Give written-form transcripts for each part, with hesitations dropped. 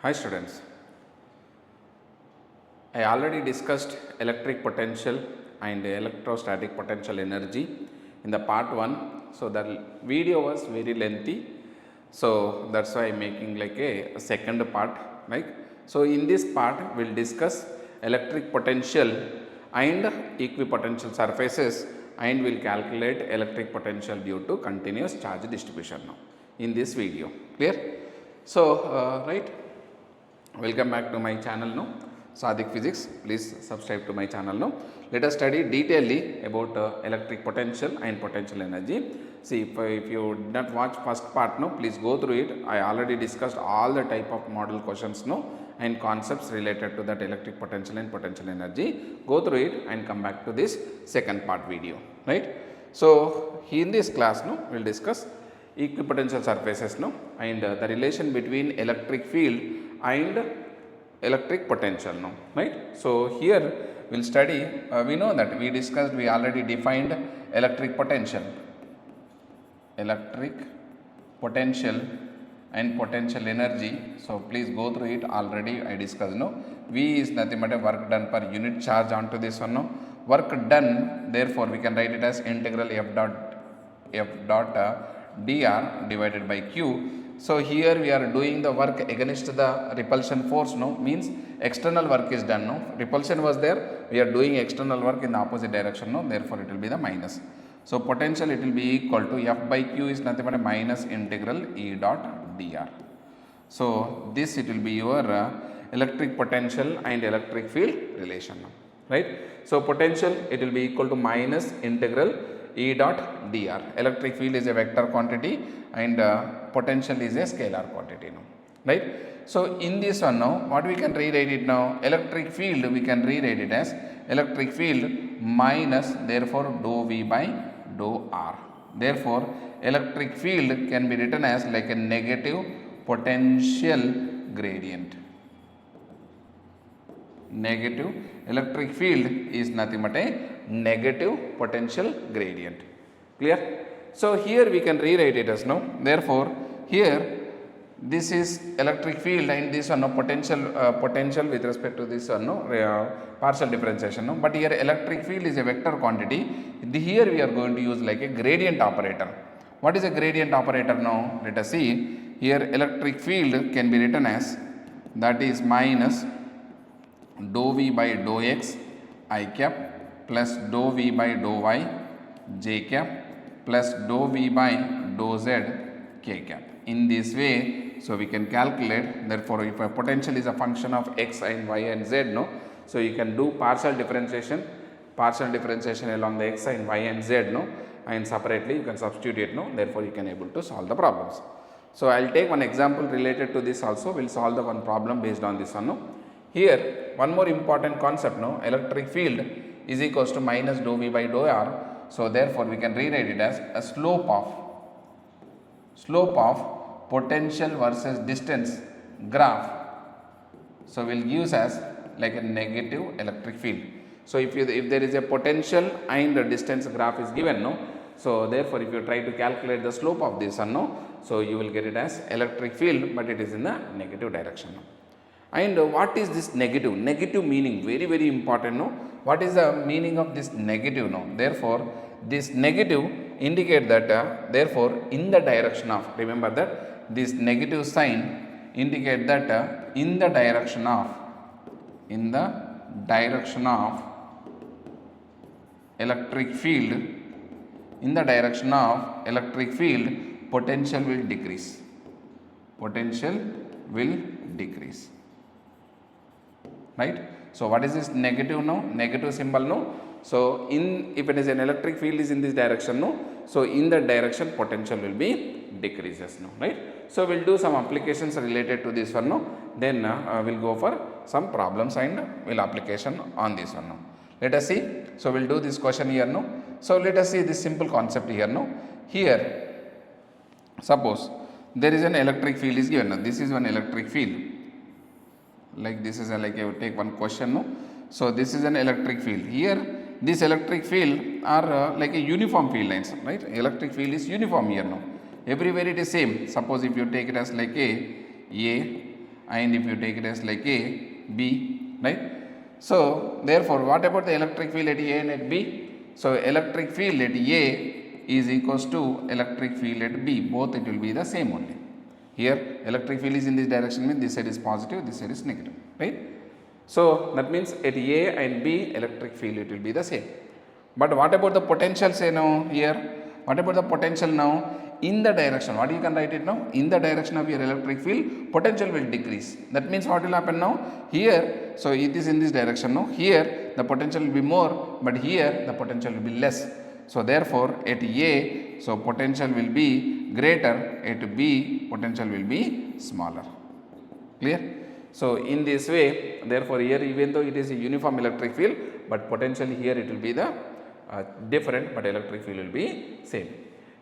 Hi students, I already discussed electric potential and electrostatic potential energy in the part 1. So, the video was very lengthy. So, that is why I am making like a second part. Right? So, in this part we will discuss electric potential and equipotential surfaces and we will calculate electric potential due to continuous charge distribution now in this video. Clear? So, right. Welcome back to my channel now, SADHIK Physics. Please subscribe to my channel now. Let us study detailedly about electric potential and potential energy. See, if you did not watch first part now, please go through it. I already discussed all the type of model questions now and concepts related to that electric potential and potential energy. Go through it and come back to this second part video, right? So, in this class now, we will discuss equipotential surfaces now and the relation between electric field and electric potential now, right. So, here we will study, we know that we discussed, we already defined electric potential and potential energy. So, please go through it, already I discussed now. V is nothing but a work done per unit charge onto this one now. Work done, therefore, we can write it as integral F dot dr divided by q. So, here we are doing the work against the repulsion force now, means external work is done now. Repulsion was there, we are doing external work in the opposite direction now, therefore, it will be the minus. So, potential it will be equal to F by Q is nothing but a minus integral E dot dr. So, this it will be your electric potential and electric field relation now, right. So, potential it will be equal to minus integral E dot dr. Electric field is a vector quantity and potential is a scalar quantity now, right. So, in this one now, what we can rewrite it now, electric field we can rewrite it as electric field minus, therefore, dou V by dou R. Therefore, electric field can be written as like a negative potential gradient. Negative electric field is nothing but a negative potential gradient. Clear? So, here we can rewrite it as now. Therefore, here this is electric field and this one no potential with respect to this one no partial differentiation no. But here electric field is a vector quantity. Here we are going to use like a gradient operator. What is a gradient operator now? Let us see. Here electric field can be written as, that is minus dou V by dou X I cap plus dou V by dou Y J cap plus dou V by dou Z K cap. In this way, so we can calculate, therefore, if a potential is a function of X and Y and Z, no, so you can do partial differentiation along the X and Y and Z, no, and separately you can substitute it, no, therefore, you can able to solve the problems. So, I will take one example related to this also, we will solve the one problem based on this one, no. Here, one more important concept, no, electric field is equals to minus dou V by dou R. So, therefore, we can rewrite it as a slope of potential versus distance graph. So, we will use as like a negative electric field. So, if there is a potential and the distance graph is given, no, so therefore, if you try to calculate the slope of this one, no, so you will get it as electric field, but it is in the negative direction. No. And what is this negative? Negative meaning very, very important, no. What is the meaning of this negative? No. Therefore, this negative indicate that therefore, in the direction of, remember that this negative sign indicate that in the direction of electric field, potential will decrease. Right. So, what is this negative now? Negative symbol no. So, if it is an electric field is in this direction no, so in that direction potential will be decreases no, right. So, we will do some applications related to this one no, then we will go for some problems and will application on this one no. Let us see. So, we will do this question here no. So, let us see this simple concept here no. Here, suppose there is an electric field is given. Now, this is one electric field. Like this is like I would take one question no. So, this is an electric field. Here this electric field are like a uniform field lines, right. Electric field is uniform here now. Everywhere it is same. Suppose if you take it as like a and if you take it as like A, B, right? So therefore, what about the electric field at A and at B? So electric field at A is equals to electric field at B, both it will be the same only. Here electric field is in this direction, means this side is positive, this side is negative, right? So that means at A and B electric field it will be the same. But what about the potential, say now here? What about the potential now? In the direction, what you can write it now? In the direction of your electric field, potential will decrease. That means what will happen now? Here, so it is in this direction now. Here the potential will be more, but here the potential will be less. So therefore at A, so potential will be greater, at B potential will be smaller. Clear? So in this way, therefore here even though it is a uniform electric field, but potentially here it will be the different, but electric field will be same.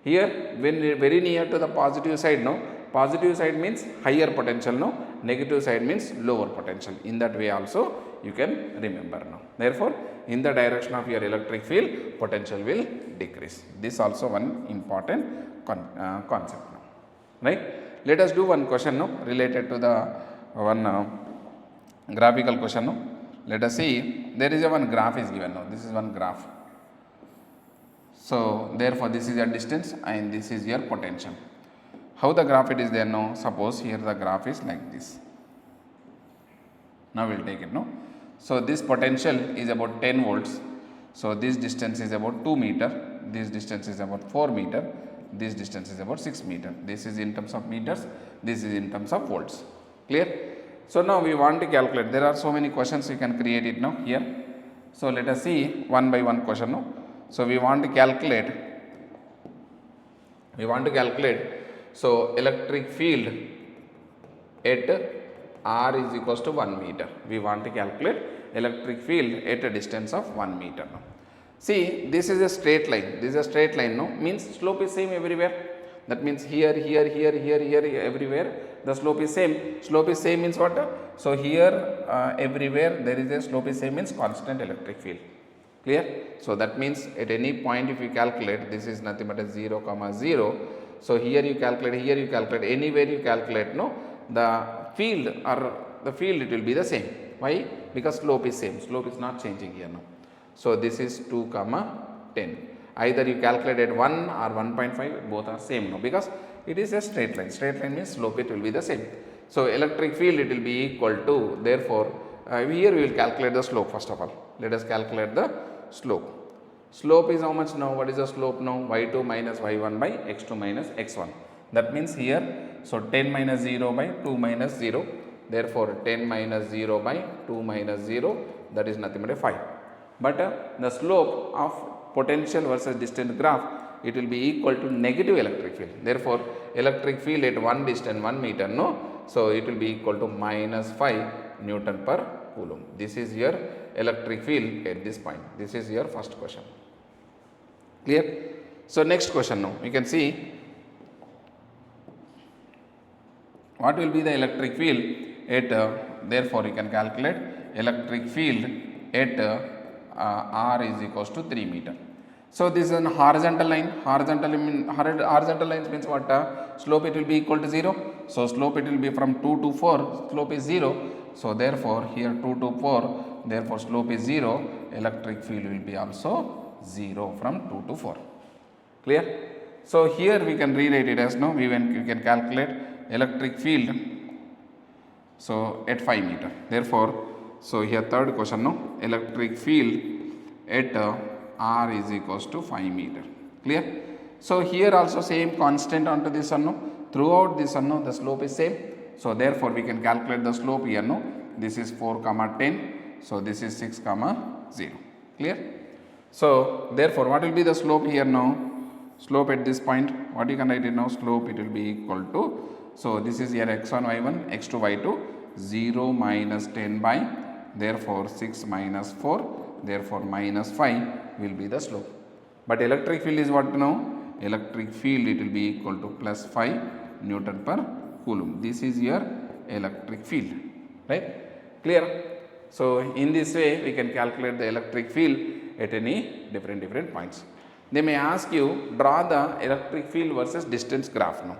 Here when very near to the positive side, no, positive side means higher potential, no, negative side means lower potential. In that way also you can remember now. Therefore in the direction of your electric field, potential will decrease. This also one important concept now, right? Let us do one question now related to the one graphical question now. Let us see, there is a one graph is given now. This is one graph. So therefore this is your distance and this is your potential. How the graph it is there now? Suppose here the graph is like this. Now we will take it now. So this potential is about 10 volts. So this distance is about 2 meter. This distance is about 4 meter. This distance is about 6 meter. This is in terms of meters. This is in terms of volts. Clear? So now we want to calculate. There are so many questions you can create it now here. So let us see one by one question now. So we want to calculate. So electric field at R is equals to 1 meter. We want to calculate electric field at a distance of 1 meter now. See, this is a straight line. This is a straight line, no? Means slope is same everywhere. That means here, everywhere the slope is same. Slope is same means what? So here everywhere there is a slope is same means constant electric field. Clear? So that means at any point if you calculate, this is nothing but a 0, 0. So here you calculate, anywhere you calculate, no, the field it will be the same. Why? Because slope is same. Slope is not changing here now. So this is 2, 10. Either you calculate at 1 or 1.5, both are same now, because it is a straight line. Straight line means slope it will be the same. So electric field it will be equal to, therefore here we will calculate the slope first of all. Let us calculate the slope. Slope is how much now? What is the slope now? y2 minus y1 by x2 minus x1. That means here, so 10 minus 0 by 2 minus 0. Therefore 10 minus 0 by 2 minus 0, that is nothing but a 5. But the slope of potential versus distance graph, it will be equal to negative electric field. Therefore electric field at one distance 1 meter, no, so it will be equal to minus 5 Newton per Coulomb. This is your electric field at this point. This is your first question. Clear? So next question now, we can see what will be the electric field at, therefore you can calculate electric field at R is equals to 3 meter. So this is a horizontal line. Horizontal lines means what? Slope it will be equal to 0. So slope it will be from 2 to 4. Slope is 0. So therefore here 2 to 4. Therefore slope is 0. Electric field will be also 0 from 2 to 4. Clear? So here we can rewrite it as now. We can calculate electric field. So at 5 meter. Therefore, so here third question now. Electric field at R is equals to 5 meter. Clear? So here also same constant onto this one, no? Throughout this one, no, the slope is same. So therefore we can calculate the slope here, no? This is 4, 10. So this is 6, 0. Clear? So therefore what will be the slope here now? Slope at this point, what you can write it now? Slope it will be equal to, so this is here x1, y1, x2, y2, 0 minus 10 by, therefore 6 minus 4, therefore minus 5 will be the slope. But electric field is what now? Electric field it will be equal to plus 5 Newton per Coulomb. This is your electric field, right? Clear? So in this way we can calculate the electric field at any different points. They may ask you, draw the electric field versus distance graph now.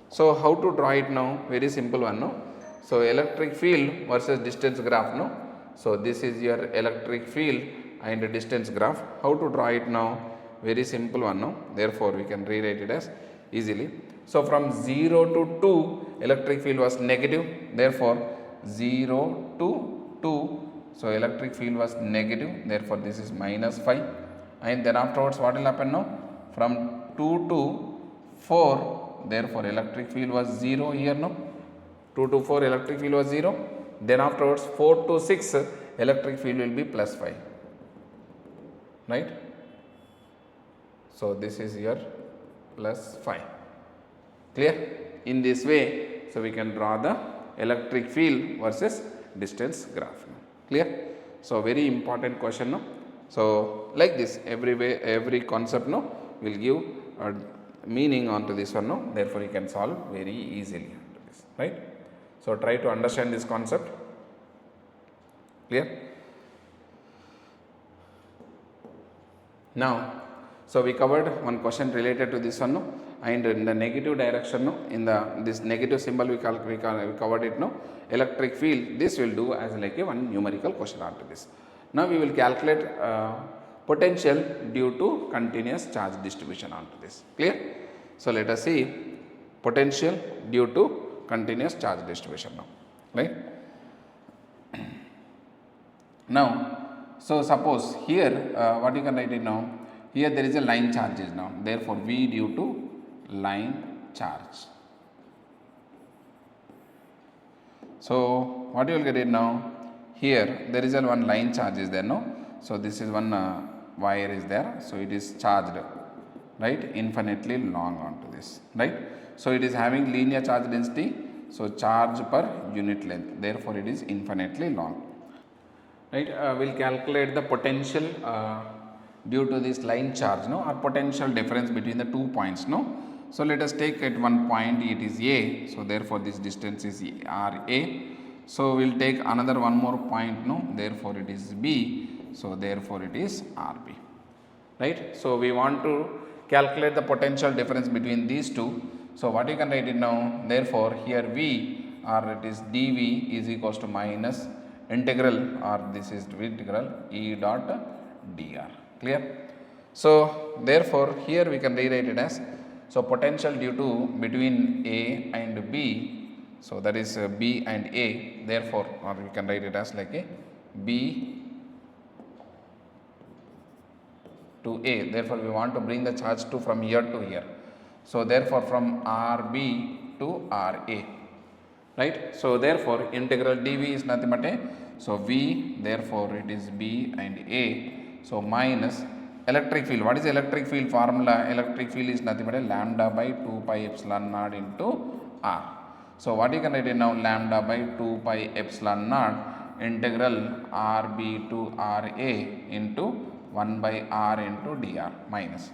So how to draw it now? Very simple one, no? So electric field versus distance graph, no? So this is your electric field and distance graph. How to draw it now? Very simple one, no? Therefore we can rewrite it as easily. So from 0 to 2 electric field was negative, therefore 0 to 2, so electric field was negative, therefore this is minus 5, and then afterwards what will happen now? From 2 to 4, therefore electric field was 0 here, no? 2 to 4 electric field was 0, then afterwards 4 to 6 electric field will be plus 5, right? So this is your plus 5, clear? In this way, so we can draw the electric field versus distance graph, clear? So very important question, no? So like this, every concept, no, will give a meaning onto this one, no? Therefore you can solve very easily onto this, right? So try to understand this concept, clear? Now, so we covered one question related to this one, no? And in the negative direction, no, in this negative symbol we covered it, no, electric field, this will do as like a one numerical question after this. Now we will calculate potential due to continuous charge distribution onto this, clear? So let us see potential due to continuous charge distribution now, right? Now, so suppose here what you can write it now, here there is a line charges now, therefore V due to line charge. So what you will get it now, here there is a one line charge is there, no? So this is one wire is there, so it is charged, right, infinitely long onto this, right? So it is having linear charge density, so charge per unit length, therefore it is infinitely long, right? We'll calculate the potential due to this line charge, no, or potential difference between the 2 points, no? So let us take at one point it is A, so therefore this distance is RA. So we will take another one more point, no, therefore it is B, so therefore it is RB, right? So we want to calculate the potential difference between these two. So what you can write it now, therefore here V, or it is dV is equals to minus integral, or this is integral E dot dr, clear? So therefore here we can rewrite it as, so potential due to between A and B, so that is B and A, therefore, or we can write it as like a B to A, therefore we want to bring the charge to from here to here, so therefore from RB to RA, right? So therefore integral dV is nothing but a, so V, therefore it is B and A, so minus electric field. What is electric field formula? Electric field is nothing but a lambda by 2 pi epsilon naught into R. So what you can write it now, lambda by 2 pi epsilon naught integral RB to RA into 1 by R into dr minus.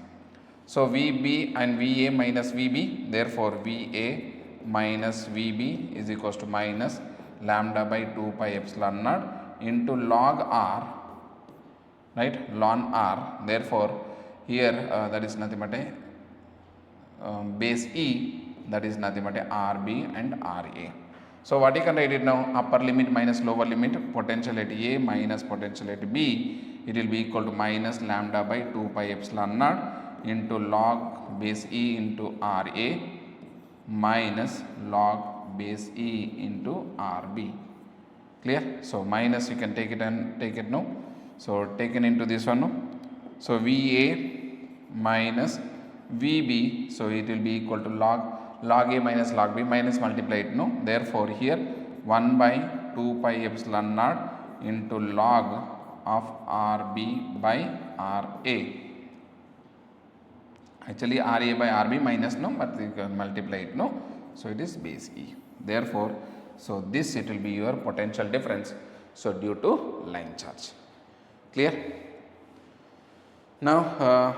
So VB and VA minus VB, therefore VA minus VB is equals to minus lambda by 2 pi epsilon naught into log R, right, ln R, therefore here that is nothing but a base E, that is nothing but a RB and RA. So what you can write it now, upper limit minus lower limit, potential at A minus potential at B, it will be equal to minus lambda by 2 pi epsilon naught into log base E into RA minus log base E into RB, clear? So minus you can take it and take it now, so taken into this one, no? So VA minus VB, so it will be equal to log A minus log B, minus multiply it, no? Therefore here 1 by 2 pi epsilon naught into log of RB by RA. Actually RA by RB minus, no, but you can multiply it, no? So it is base E. Therefore, so this it will be your potential difference, so due to line charge, clear? Now,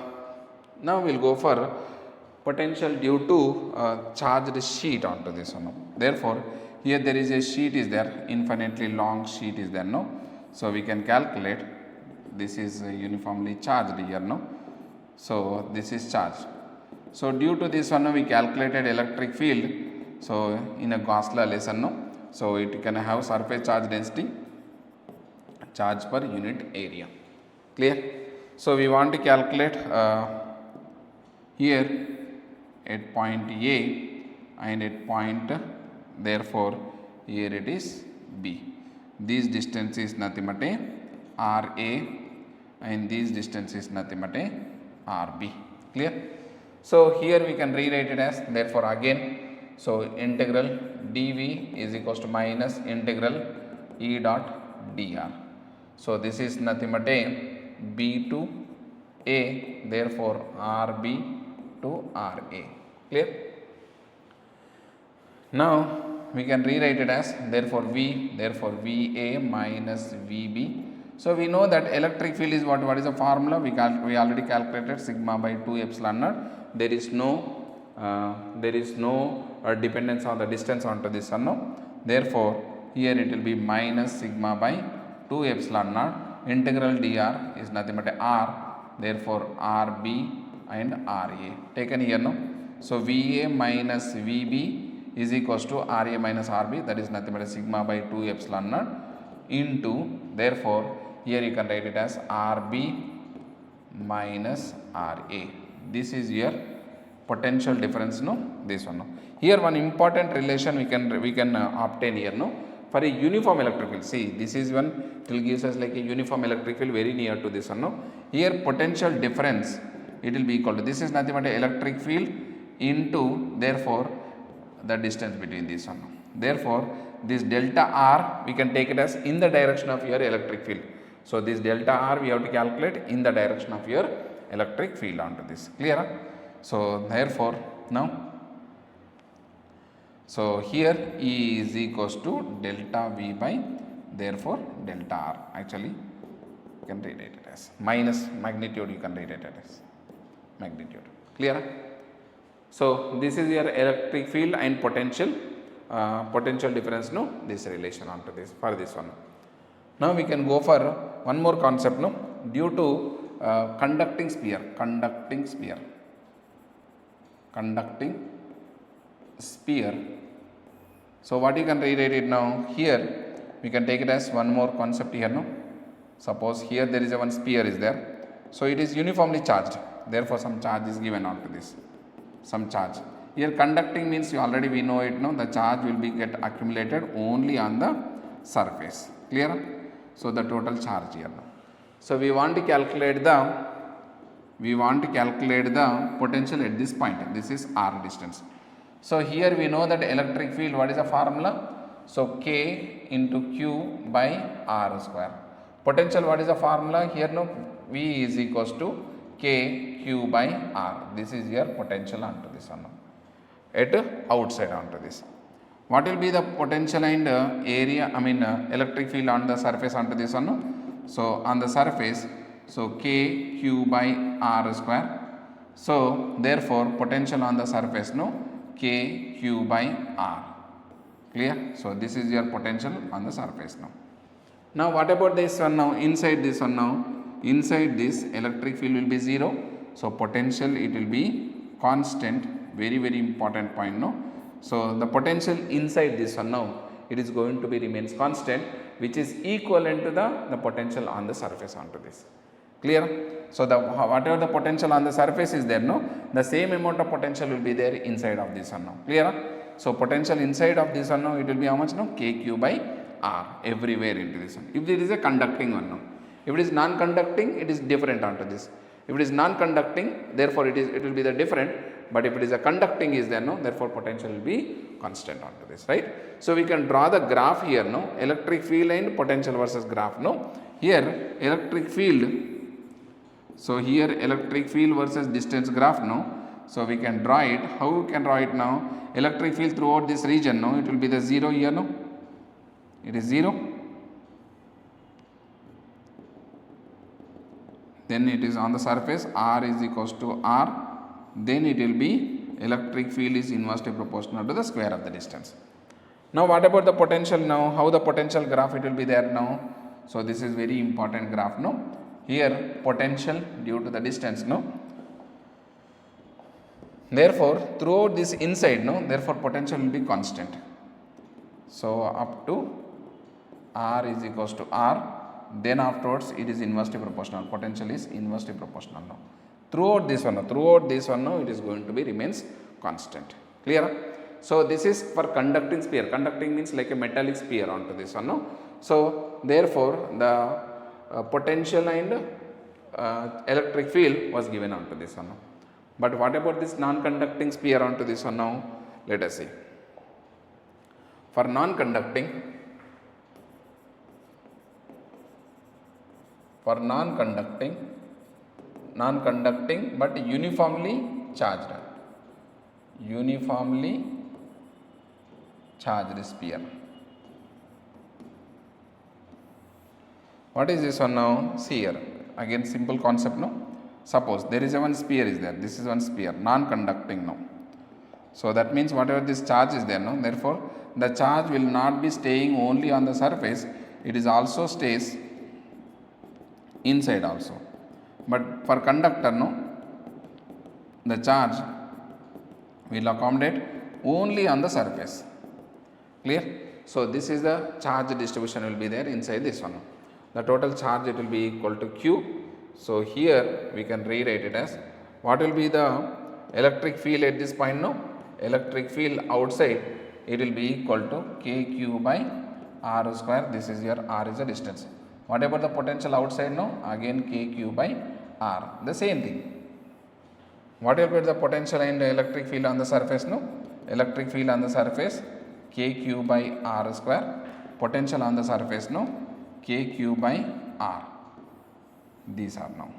now we will go for potential due to charged sheet onto this one. Therefore, here there is a sheet is there, infinitely long sheet is there, no? So we can calculate, this is uniformly charged here, no? So this is charged. So due to this one we calculated electric field, so in a Gauss law lesson, no? So it can have surface charge density, charge per unit area. Clear? So we want to calculate here at point A and at point, therefore here it is B. This distance is nothing but a RA and this distance is nothing but a RB. Clear? So here we can rewrite it as, therefore again, so integral dV is equals to minus integral E dot dr. So this is nothing but a B to A, therefore RB to RA. Clear? Now we can rewrite it as, therefore V, therefore VA minus VB. So we know that electric field is what is the formula? We already calculated sigma by 2 epsilon naught. There is no dependence on the distance onto this one. No? Therefore here it will be minus sigma by 2 epsilon naught. Integral dr is nothing but R, therefore RB and RA taken here. No? So VA minus VB is equals to RA minus RB, that is nothing but a sigma by 2 epsilon naught into, therefore here you can write it as RB minus RA. This is your potential difference, no? This one. No? Here one important relation we can obtain here, no? For a uniform electric field, see this is one, it will gives us like a uniform electric field very near to this one. No? Here potential difference, it will be equal to, this is nothing but electric field into, therefore the distance between this one. Therefore this delta R we can take it as in the direction of your electric field. So this delta R we have to calculate in the direction of your electric field onto this. Clear? So therefore now, so here E is equals to delta V by, therefore delta R. Actually you can rewrite it as minus magnitude, you can rewrite it as magnitude. Clear? So this is your electric field and potential difference, no? This relation onto this for this one. Now we can go for one more concept, no? Due to conducting sphere. So what you can rewrite it now? Here we can take it as one more concept here, no? Suppose here there is a one sphere is there. So it is uniformly charged. Therefore some charge is given onto this. Some charge. Here conducting means we know it, no? The charge will be get accumulated only on the surface. Clear? So the total charge here. So we want to calculate the potential at this point. This is R distance. So here we know that electric field, what is the formula? So K into Q by R square. Potential, what is the formula? Here no, V is equals to K Q by R. This is your potential onto this one. At outside onto this. What will be the potential and area, electric field on the surface onto this one? No? So on the surface, so K Q by R square. So therefore potential on the surface, no? K Q by R. Clear? So this is your potential on the surface now. Now what about this one now? Inside this one now, inside this electric field will be 0. So potential it will be constant. Very important point, no? So the potential inside this one now, it is going to be remains constant, which is equivalent to the potential on the surface onto this. Clear? So the whatever the potential on the surface is there, no, the same amount of potential will be there inside of this one now. Clear? So potential inside of this one now, it will be how much now? KQ by R everywhere into this one. If it is a conducting one now, if it is non-conducting, it is different onto this. If it is non-conducting, therefore it will be the different. But if it is a conducting is there, no, therefore potential will be constant onto this, right? So we can draw the graph here, no, electric field and potential versus graph, no. Here electric field, so here electric field versus distance graph, no. So we can draw it. How we can draw it now? Electric field throughout this region, no, it will be the 0 here, no. It is 0. Then it is on the surface, R is equals to R. Then it will be electric field is inversely proportional to the square of the distance. Now what about the potential now? How the potential graph it will be there now? So this is very important graph, no? Here potential due to the distance, no? Therefore throughout this inside, no, therefore potential will be constant. So up to R is equals to R, then afterwards it is inversely proportional, potential is inversely proportional now. Throughout this one now it is going to be remains constant. Clear? So this is for conducting sphere. Conducting means like a metallic sphere onto this one now. So therefore the potential and electric field was given onto this one now. But what about this non-conducting sphere onto this one now? Let us see. For non-conducting but uniformly charged sphere. What is this one now? See here, again simple concept no. Suppose there is a one sphere is there, this is one sphere, non-conducting now. So that means whatever this charge is there no, therefore the charge will not be staying only on the surface, it is also stays inside also. But for conductor no, the charge will accommodate only on the surface. Clear? So this is the charge distribution will be there inside this one. The total charge it will be equal to Q. So here we can rewrite it as, what will be the electric field at this point no? Electric field outside it will be equal to KQ by R square. This is your R is the distance. What about the potential outside no? Again KQ by R. The same thing. What will be the potential and the electric field on the surface no? Electric field on the surface KQ by R square. Potential on the surface no? KQ by R. These are now.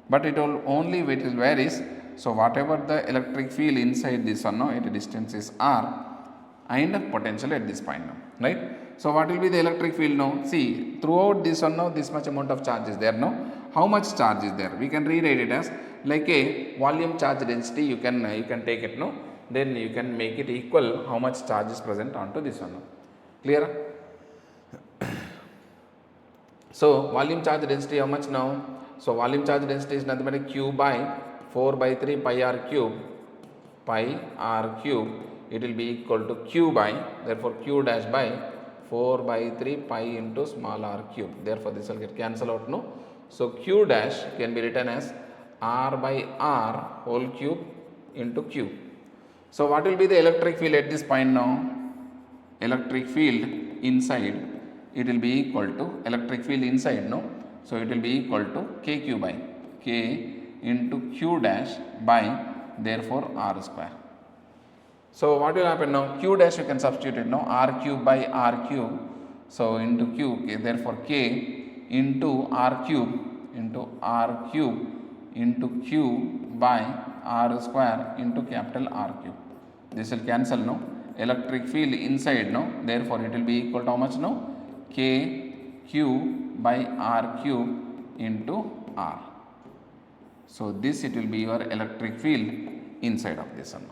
But it will only varies. So whatever the electric field inside this one no, its distance is R and potential at this point now, right? So what will be the electric field now? See, throughout this one now, this much amount of charge is there now. How much charge is there? We can rewrite it as like a volume charge density. You can take it now. Then you can make it equal how much charge is present onto this one now. Clear? So volume charge density how much now? So volume charge density is nothing but Q by 4 by 3 pi r cube. It will be equal to Q by, therefore Q dash by 4 by 3 pi into small r cube. Therefore this will get cancelled out no. So Q dash can be written as R by R whole cube into Q. So what will be the electric field at this point now? Electric field inside it will be equal to electric field inside no. So it will be equal to KQ by K into Q dash by therefore R square. So what will happen now? Q dash you can substitute it now, R cube by R cube. So into Q, okay, therefore K into R cube into Q by R square into capital R cube. This will cancel no. Electric field inside no, therefore it will be equal to how much no? K Q by R cube into R. So this it will be your electric field inside of this one.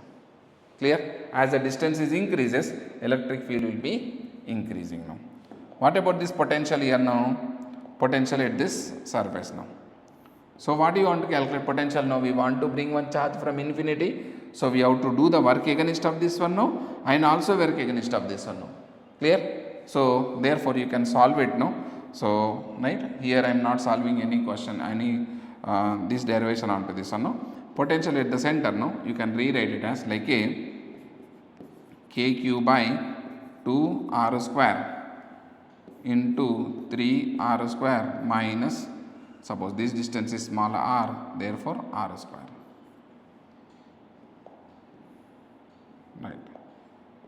Clear? As the distance is increases, electric field will be increasing now. What about this potential here now? Potential at this surface now. So what do you want to calculate potential now? We want to bring one charge from infinity. So we have to do the work against of this one now and also work against of this one now. Clear? So therefore you can solve it now. So right here I am not solving any question, this derivation onto this one now. Potential at the center now, you can rewrite it as like a KQ by 2 R square into 3 R square minus, suppose this distance is small r, therefore R square. Right.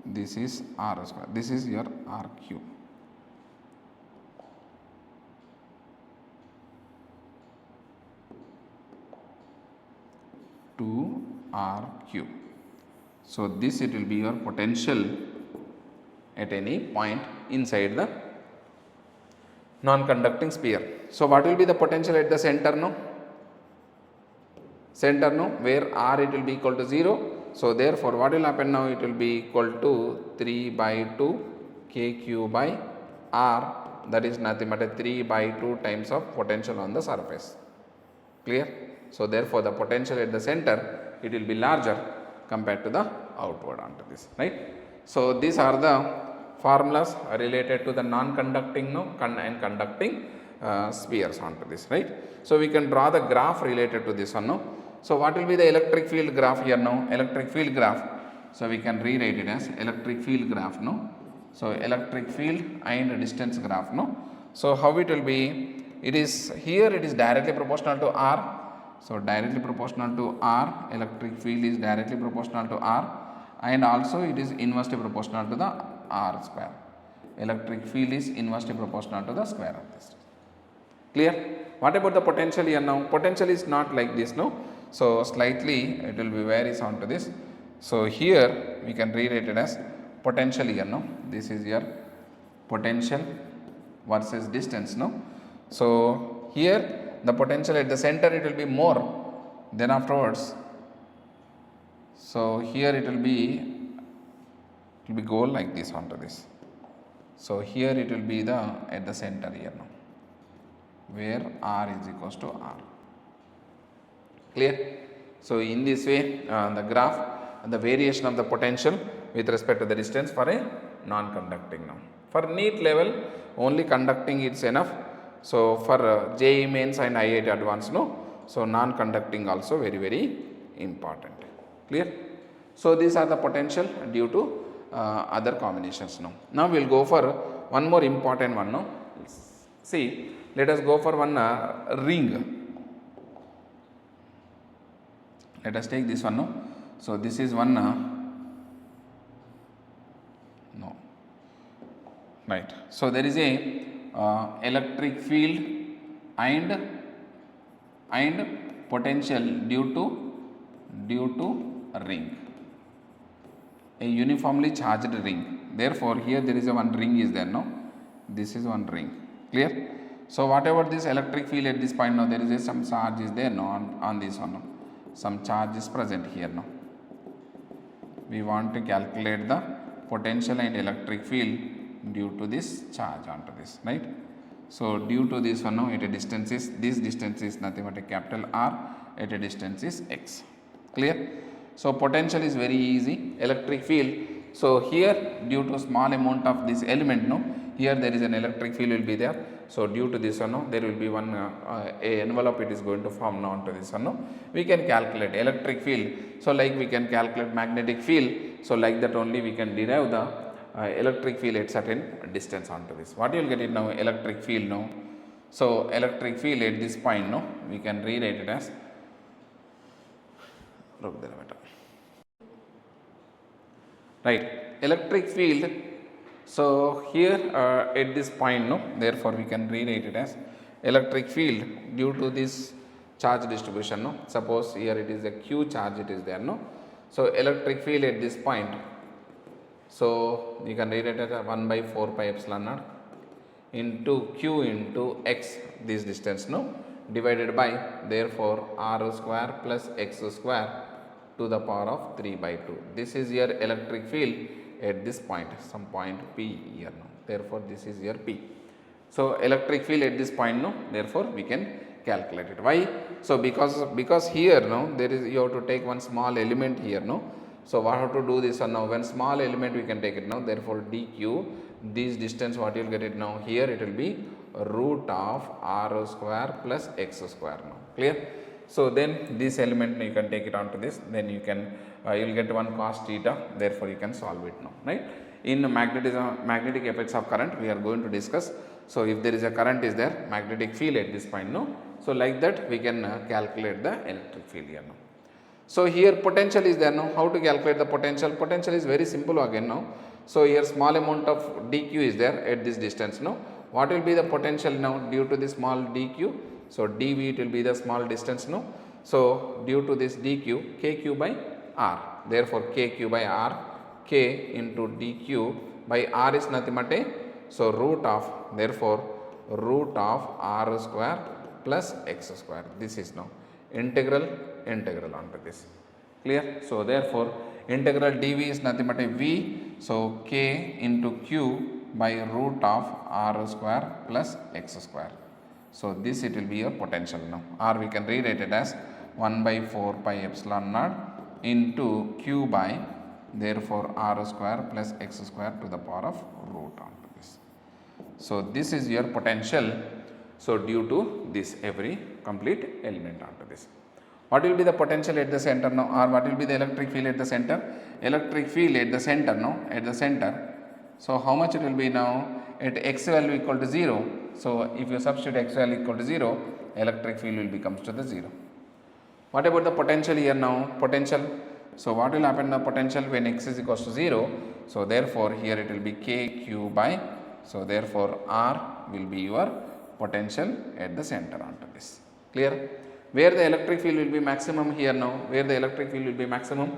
This is R square. This is your R cube. R cube. So this it will be your potential at any point inside the non-conducting sphere. So what will be the potential at the center now? Center now, where R it will be equal to 0. So therefore what will happen now? It will be equal to 3 by 2 KQ by R, that is nothing but a 3 by 2 times of potential on the surface. Clear? So therefore the potential at the center it will be larger compared to the outward onto this, right? So these are the formulas related to the non-conducting and conducting spheres onto this, right. So we can draw the graph related to this one. So what will be the electric field graph here now? Electric field graph. So we can rewrite it as electric field graph. So electric field and distance graph. So how it will be? It is here. It is directly proportional to R. So directly proportional to R. Electric field is directly proportional to R. And also it is inversely proportional to the R square. Electric field is inversely proportional to the square of this. Clear? What about the potential here now? Potential is not like this, So slightly it will be varies onto this. So here we can rewrite it as potential here, This is your potential versus distance, So here the potential at the center it will be more, then afterwards. So here it will be go like this onto this. So here it will be the at the center here now, where R is equals to R. Clear? So in this way the graph, the variation of the potential with respect to the distance for a non-conducting now. For NEET level only conducting is enough. So for JEE mains and IIT advanced so non-conducting also very important. Clear? So these are the potential due to other combinations now. Now we will go for one more important one now. See, let us go for one ring. Let us take this one now. So this is one right. So there is a electric field and potential due to a ring, a uniformly charged ring. Therefore here there is a one ring is there, this is one ring. Clear? So whatever this electric field at this point now, there is some charge is there on this one, some charge is present here now. We want to calculate the potential and electric field due to this charge onto this, right. So due to this one now, at a distance is, this distance is nothing but a capital R, at a distance is x. Clear? So potential is very easy. Electric field, so here due to small amount of this element, here there is an electric field will be there. So due to this one, there will be one a envelope it is going to form now onto this one. We can calculate electric field. So like we can calculate magnetic field. So like that only we can derive the electric field at certain distance onto this. What you will get it now? Electric field now. So electric field at this point we can rewrite it as right, electric field. So here at this point therefore we can rewrite it as electric field due to this charge distribution. Suppose here it is a q charge it is there. So electric field at this point, so you can rewrite it as 1 by 4 pi epsilon naught into q into x, this distance divided by, therefore r square plus x square to the power of 3 by 2. This is your electric field at this point, some point P here now. Therefore this is your P. So electric field at this point therefore we can calculate it. Why? So because here there is, you have to take one small element here So what have to do this one now? When small element we can take it now. Therefore dq, this distance what you will get it now? Here it will be root of r square plus x square now. Clear? So then this element you can take it onto this. Then you can you will get one cos theta. Therefore you can solve it now. Right? In magnetic effects of current we are going to discuss. So if there is a current is there, magnetic field at this point So like that we can calculate the electric field here now. So here potential is there now. How to calculate the potential? Potential is very simple again now. So here small amount of dq is there at this distance now. What will be the potential now due to this small dq? So dv it will be the small distance now. So due to this dq, kq by r. Therefore kq by r, k into dq by r is nothing but a, so root of, therefore root of r square plus x square. This is now integral onto this. Clear? So therefore integral dv is nothing but a v. So k into q by root of r square plus x square. So this it will be your potential now. Or we can rewrite it as 1 by 4 pi epsilon naught into q by therefore r square plus x square to the power of root onto this. So this is your potential, so due to this every complete element onto this. What will be the potential at the center now, or what will be the electric field at the center? Electric field at the center, no, at the center. So how much it will be now? At x value equal to 0. So if you substitute x value equal to 0, electric field will becomes to the 0. What about the potential here now? Potential. So what will happen now? Potential when x is equals to 0. So therefore here it will be kq by. So therefore r will be your potential at the center onto this. Clear? Where the electric field will be maximum here now? Where the electric field will be maximum?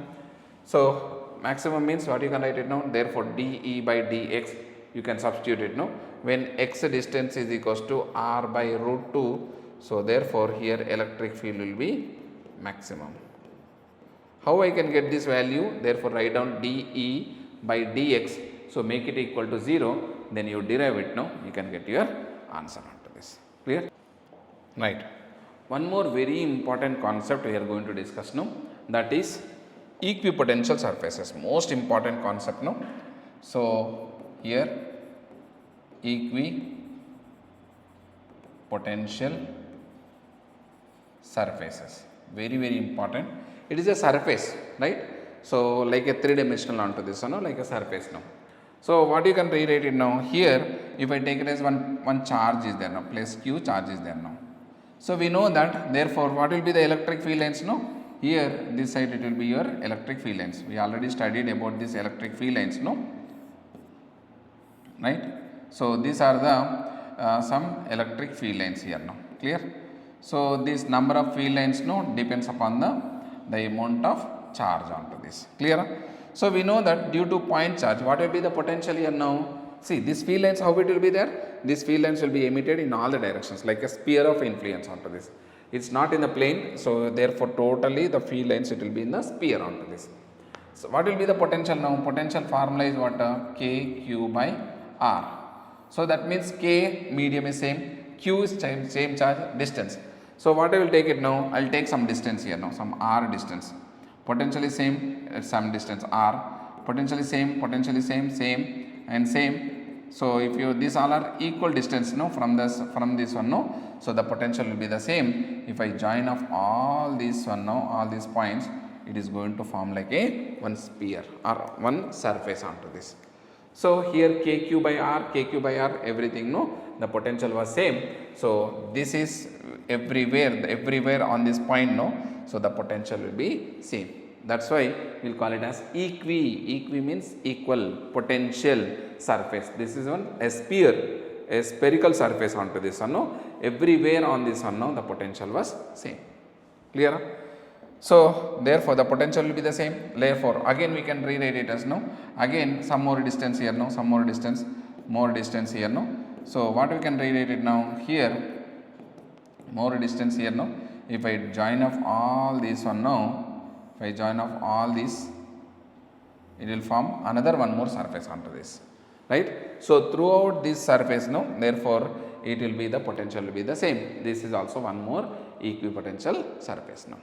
So maximum means what you can write it now? Therefore dE by dx you can substitute it now. When x distance is equals to r by root 2. So therefore here electric field will be maximum. How I can get this value? Therefore write down dE by dx. So make it equal to 0. Then you derive it now. You can get your answer onto this. Clear? Right. One more very important concept we are going to discuss now, that is equipotential surfaces. Most important concept now. So here equipotential surfaces, very important. It is a surface, right? So like a three-dimensional onto this, no? Like a surface now. So what you can rewrite it now? Here if I take it as one charge is there now, place q charge is there now. So we know that, therefore what will be the electric field lines now? Here this side it will be your electric field lines. We already studied about this electric field lines, no? Right? So these are the some electric field lines here now. Clear? So this number of field lines no depends upon the amount of charge onto this. Clear? So we know that due to point charge, what will be the potential here now? See, this field lines, how it will be there? These field lines will be emitted in all the directions like a sphere of influence onto this. It's not in the plane, so therefore totally the field lines it will be in the sphere onto this. So what will be the potential now? Potential formula is what? K q by r. So that means K medium is same, Q is same charge, distance. So what I will take it now? I will take some distance here now, some r distance. Potential is same at some distance r. Potential is same, same and same. So if you these all are equal distance no from this one no. So the potential will be the same. If I join off all these one now, all these points, it is going to form like a one sphere or one surface onto this. So here kq by r, everything no, the potential was same. So this is everywhere on this point no. So the potential will be same. That's why we will call it as equi means equal potential surface. This is one a sphere, a spherical surface onto this one no. Everywhere on this one no, the potential was same. Clear? So therefore the potential will be the same. Therefore again we can rewrite it as no. Again some more distance here no, some more distance here no. So what we can rewrite it now? Here more distance here no. If I join off all these one now, if I join off all these, it will form another one more surface onto this, right? So throughout this surface no, therefore it will be the potential will be the same. This is also one more equipotential surface now.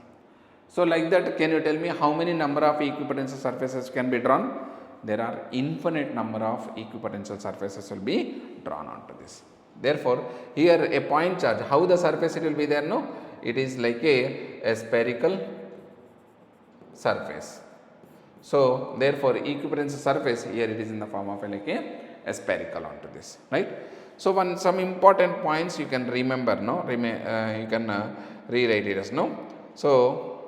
So like that, can you tell me how many number of equipotential surfaces can be drawn? There are infinite number of equipotential surfaces will be drawn onto this. Therefore here a point charge, how the surface it will be there no? It is like a spherical surface. So therefore equipotential surface here it is in the form of like a spherical onto this, right? So some important points you can remember no, you can rewrite it as no. So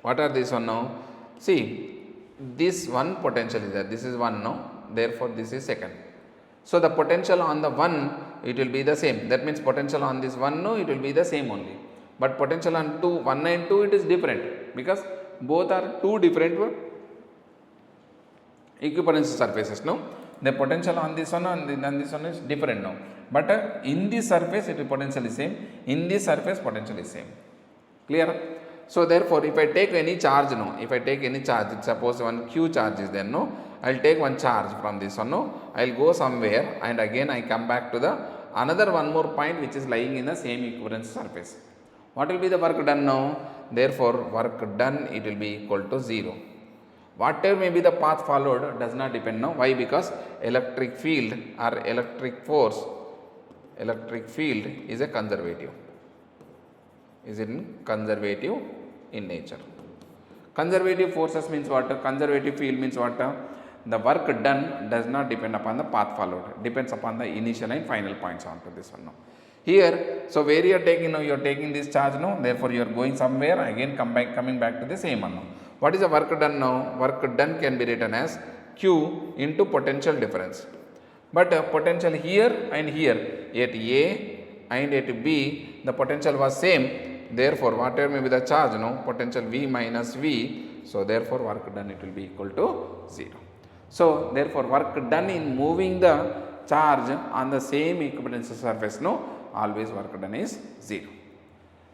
what are these one now? See, this one potential is there, this is one no, therefore this is second. So the potential on the one it will be the same, that means potential on this one no, it will be the same only. But potential on 2, 1 and 2 it is different because both are two different equipotential surfaces no. The potential on this one and this one is different now. But in this surface it potential is same, in this surface potential is same. Clear? So therefore if I take any charge no, if I take any charge, suppose one q charge is there no, I will take one charge from this one no, I will go somewhere and again I come back to the another one more point which is lying in the same equipotential surface. What will be the work done now? Therefore work done it will be equal to 0. Whatever may be the path followed does not depend now. Why? Because electric field or electric force, electric field is a conservative, is in conservative in nature. Conservative forces means what? Conservative field means what? The work done does not depend upon the path followed, depends upon the initial and final points onto this one now. Here, so where you are taking now, you are taking this charge now, therefore you are going somewhere, again coming back to the same one now. What is the work done now? Work done can be written as Q into potential difference. But potential here and here, at A and at B, the potential was same. Therefore, whatever may be the charge, no, potential V minus V. So, therefore, work done it will be equal to 0. So, therefore, work done in moving the charge on the same equipotential surface, no, always work done is 0.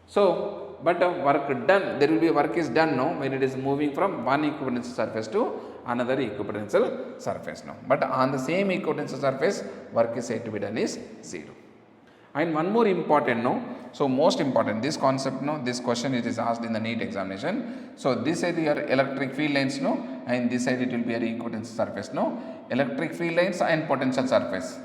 So, but work done, there will be work is done, no, when it is moving from one equipotential surface to another equipotential surface, no. But on the same equipotential surface, work is said to be done is 0. And one more important, no, so most important, this concept, no, this question it is asked in the NEET examination. So, this side your electric field lines, no, and this side it will be a equipotential surface, no, electric field lines and potential surface.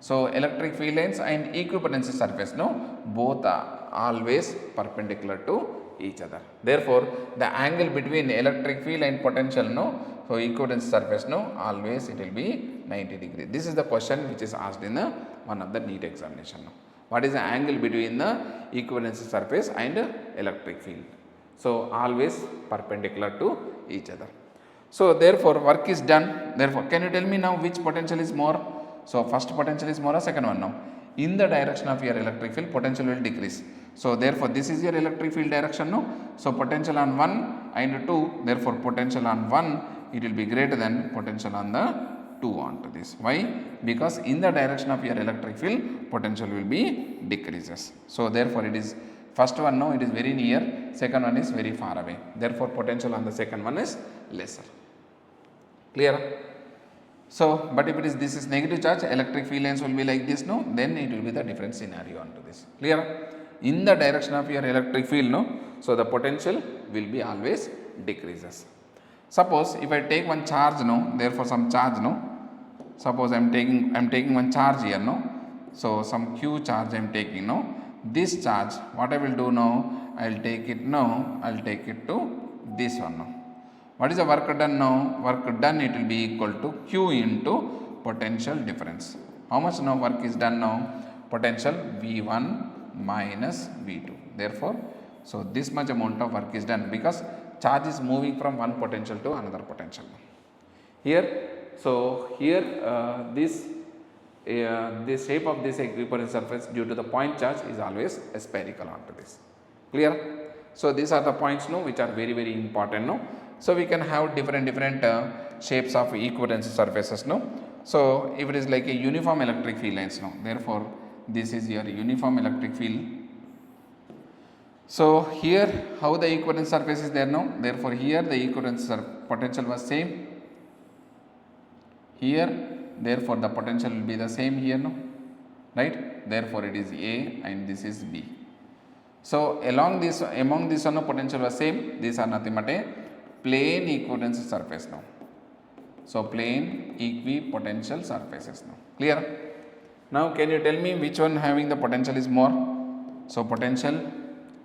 So, electric field lines and equipotential surface, no, both are always perpendicular to each other. Therefore, the angle between electric field and potential, no, so equipotential surface, no, always it will be 90 degree. This is the question which is asked in the one of the NEET examination. No. What is the angle between the equipotential surface and electric field? So, always perpendicular to each other. So, therefore, work is done. Therefore, can you tell me now which potential is more? So, first potential is more or second one now? In the direction of your electric field, potential will decrease. So, therefore, this is your electric field direction, no? So, potential on 1 and 2, therefore, potential on 1, it will be greater than potential on the 2 onto this. Why? Because in the direction of your electric field, potential will be decreases. So, therefore, it is first one, no, it is very near, second one is very far away. Therefore, potential on the second one is lesser. Clear? So, but if it is this is negative charge, electric field lines will be like this, no, then it will be the different scenario onto this. Clear? In the direction of your electric field, no, so the potential will be always decreases. Suppose if I take one charge, no, therefore some charge, no, suppose I am taking one charge here, no, so some Q charge I am taking, no, this charge, what I will do now, I will take it now, I will take it to this one now. What is the work done now? Work done it will be equal to Q into potential difference. How much now work is done now? Potential V1 minus V2. Therefore, so this much amount of work is done because charge is moving from one potential to another potential. Here, so here this shape of this equipotential surface due to the point charge is always spherical onto this. Clear? So these are the points, no, which are very important, no. So we can have different shapes of equipotential surfaces, no. So if it is like a uniform electric field lines, no, therefore this is your uniform electric field. So here how the equipotential surface is there, no, therefore here the equipotential potential was same. Here, therefore the potential will be the same here, no, right? Therefore it is A and this is B. So among this one potential was same. These are nothing but a plane equipotential surface now. So plane equipotential surfaces now. Clear? Now can you tell me which one having the potential is more? So potential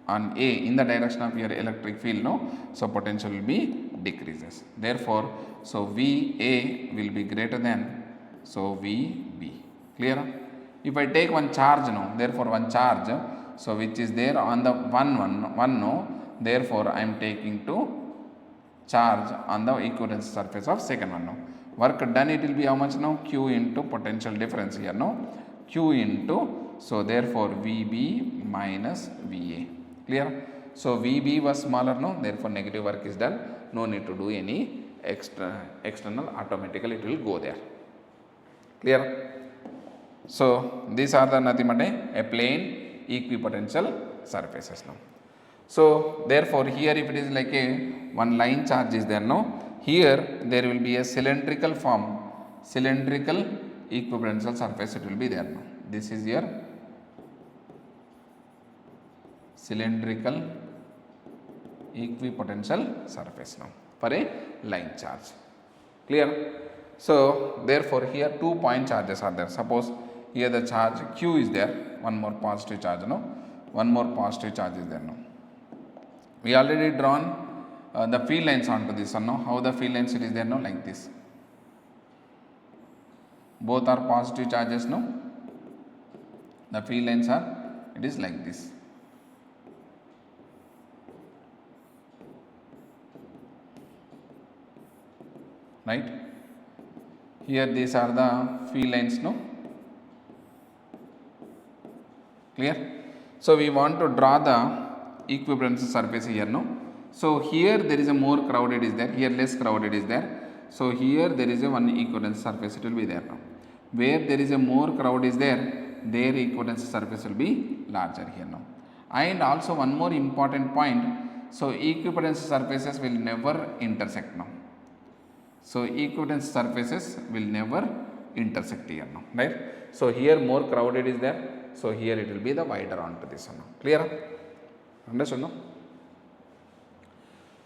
on A in the direction of your electric field, no, so potential will be decreases. Therefore, so VA will be greater than so VB. Clear? If I take one charge, no, therefore one charge, so which is there on the one no, therefore I am taking to charge on the equipotential surface of second one, no. Work done it will be how much now? Q into potential difference here, no, Q into, so therefore VB minus VA. Clear? So VB was smaller, no, therefore negative work is done, no need to do any external, automatically it will go there. Clear? So these are the nothing but a plane equipotential surfaces now. So therefore here if it is like a one line charge is there, no, here there will be a cylindrical form, cylindrical equipotential surface it will be there now. This is your cylindrical equipotential surface now. for a line charge. Clear? So therefore here 2 point charges are there. Suppose here the charge Q is there, one more positive charge, no? One more positive charge is there, no? We already drawn the field lines onto this one, no? How the field lines it is there, no? Like this. Both are positive charges, no? The field lines are, it is like this. Right? Here these are the field lines, no? Clear? So we want to draw the equipotential surface here, no? So here there is a more crowded is there, here less crowded is there. So here there is a one equipotential surface, it will be there now. Where there is a more crowd is there, their equipotential surface will be larger here now. And also one more important point, so equipotential surfaces will never intersect now. So equipotential surfaces will never intersect here now, right? So here more crowded is there, so here it will be the wider onto this one now. Clear? Understood, no?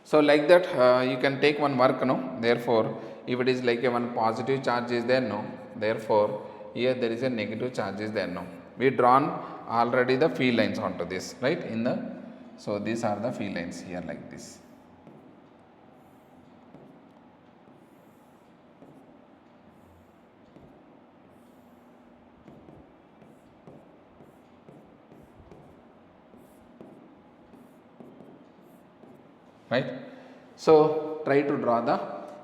So like that you can take one work, no? Therefore if it is like a one positive charge is there, no? Therefore here there is a negative charge is there, no? We drawn already the field lines onto this, right? In the, so these are the field lines here like this. Right? So try to draw the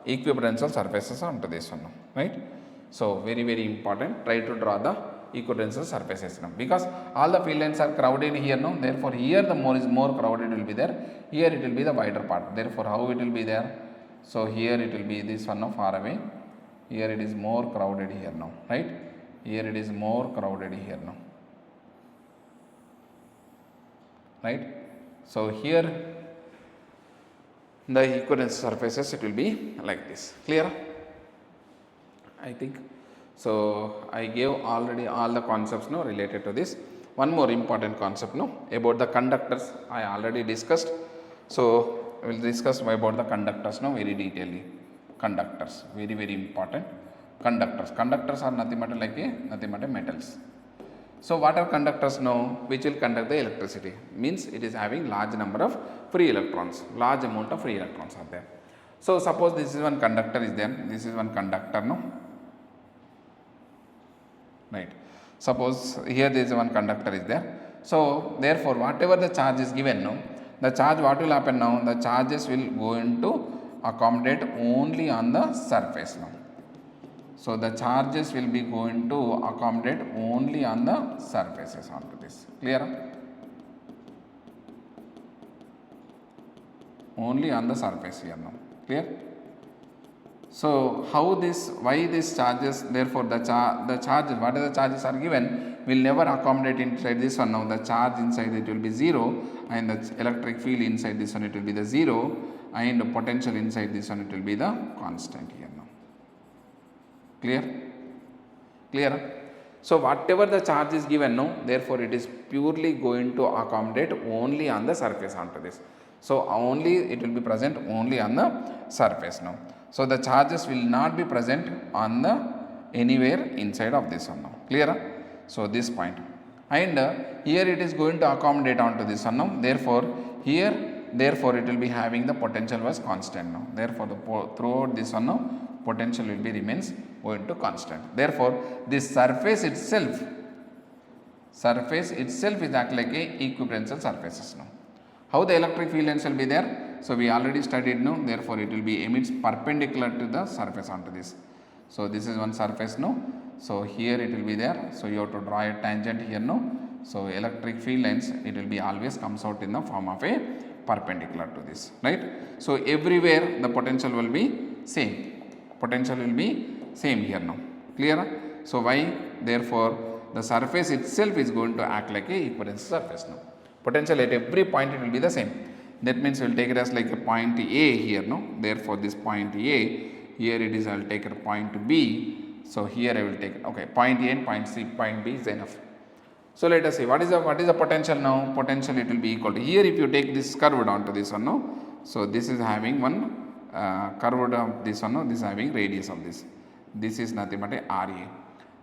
equipotential surfaces onto this one, right? So very important, try to draw the equipotential surfaces now, because all the field lines are crowded here, no? Therefore here the more crowded will be there, here it will be the wider part. Therefore how it will be there? So here it will be this one, no, far away, here it is more crowded here now, right? Here it is more crowded here now, right? So here the equipotential surfaces it will be like this. Clear? I think so. I gave already all the concepts, no, related to this. One more important concept, no, about the conductors I already discussed. So we will discuss about the conductors, no, very detailedly. Conductors, very important. Conductors are nothing but like metals. So what are conductors now? Which will conduct the electricity? Means it is having large number of free electrons, large amount of free electrons are there. So suppose this is one conductor is there, this is one conductor, no? Right. Suppose here there is one conductor is there. So therefore whatever the charge is given, no, the charge what will happen now? The charges will go into accommodate only on the surface now. So the charges will be going to accommodate only on the surfaces onto this. Clear? Only on the surface here now. Clear? So how this, why these charges? Therefore the charges, whatever the charges are given, will never accommodate inside this one now. The charge inside it will be 0, and the electric field inside this one it will be the 0, and the potential inside this one it will be the constant here now. Clear? Clear? So whatever the charge is given, no, therefore it is purely going to accommodate only on the surface onto this. So only it will be present only on the surface now. So the charges will not be present on the anywhere inside of this one now. Clear? So this point. And here it is going to accommodate onto this one now. Therefore here, therefore it will be having the potential was constant now. Therefore throughout this one now, potential will be remains going to constant. Therefore this surface itself is act like a equipotential surfaces now. How the electric field lines will be there? So we already studied now. Therefore it will be emits perpendicular to the surface onto this. So this is one surface now. So here it will be there. So you have to draw a tangent here now. So electric field lines it will be always comes out in the form of a perpendicular to this, right? So everywhere the potential will be same. Potential will be same here now. Clear? So why? Therefore the surface itself is going to act like a equipotential surface now. Potential at every point it will be the same. That means we will take it as like a point A here, no? Therefore this point A, here it is I will take a point B. So here I will take, okay, point A and point C, point B is enough. So let us see what is the potential now? Potential it will be equal to, here if you take this curve down to this one, no? So this is having one curved of this one, no, this having radius of this. This is nothing but a RA.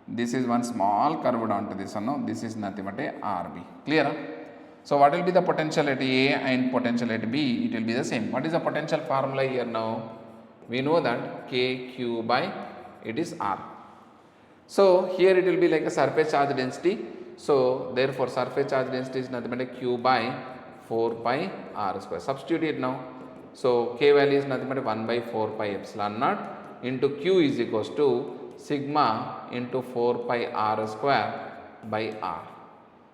This is one small curved onto this one, no, this is nothing but a RB. Clear? So what will be the potential at A and potential at B? It will be the same. What is the potential formula here now? We know that KQ by it is R. So here it will be like a surface charge density. So therefore surface charge density is nothing but a Q by 4 pi R square. Substitute it now. So K value is nothing but 1 by 4 pi epsilon naught into Q is equals to sigma into 4 pi R square by R.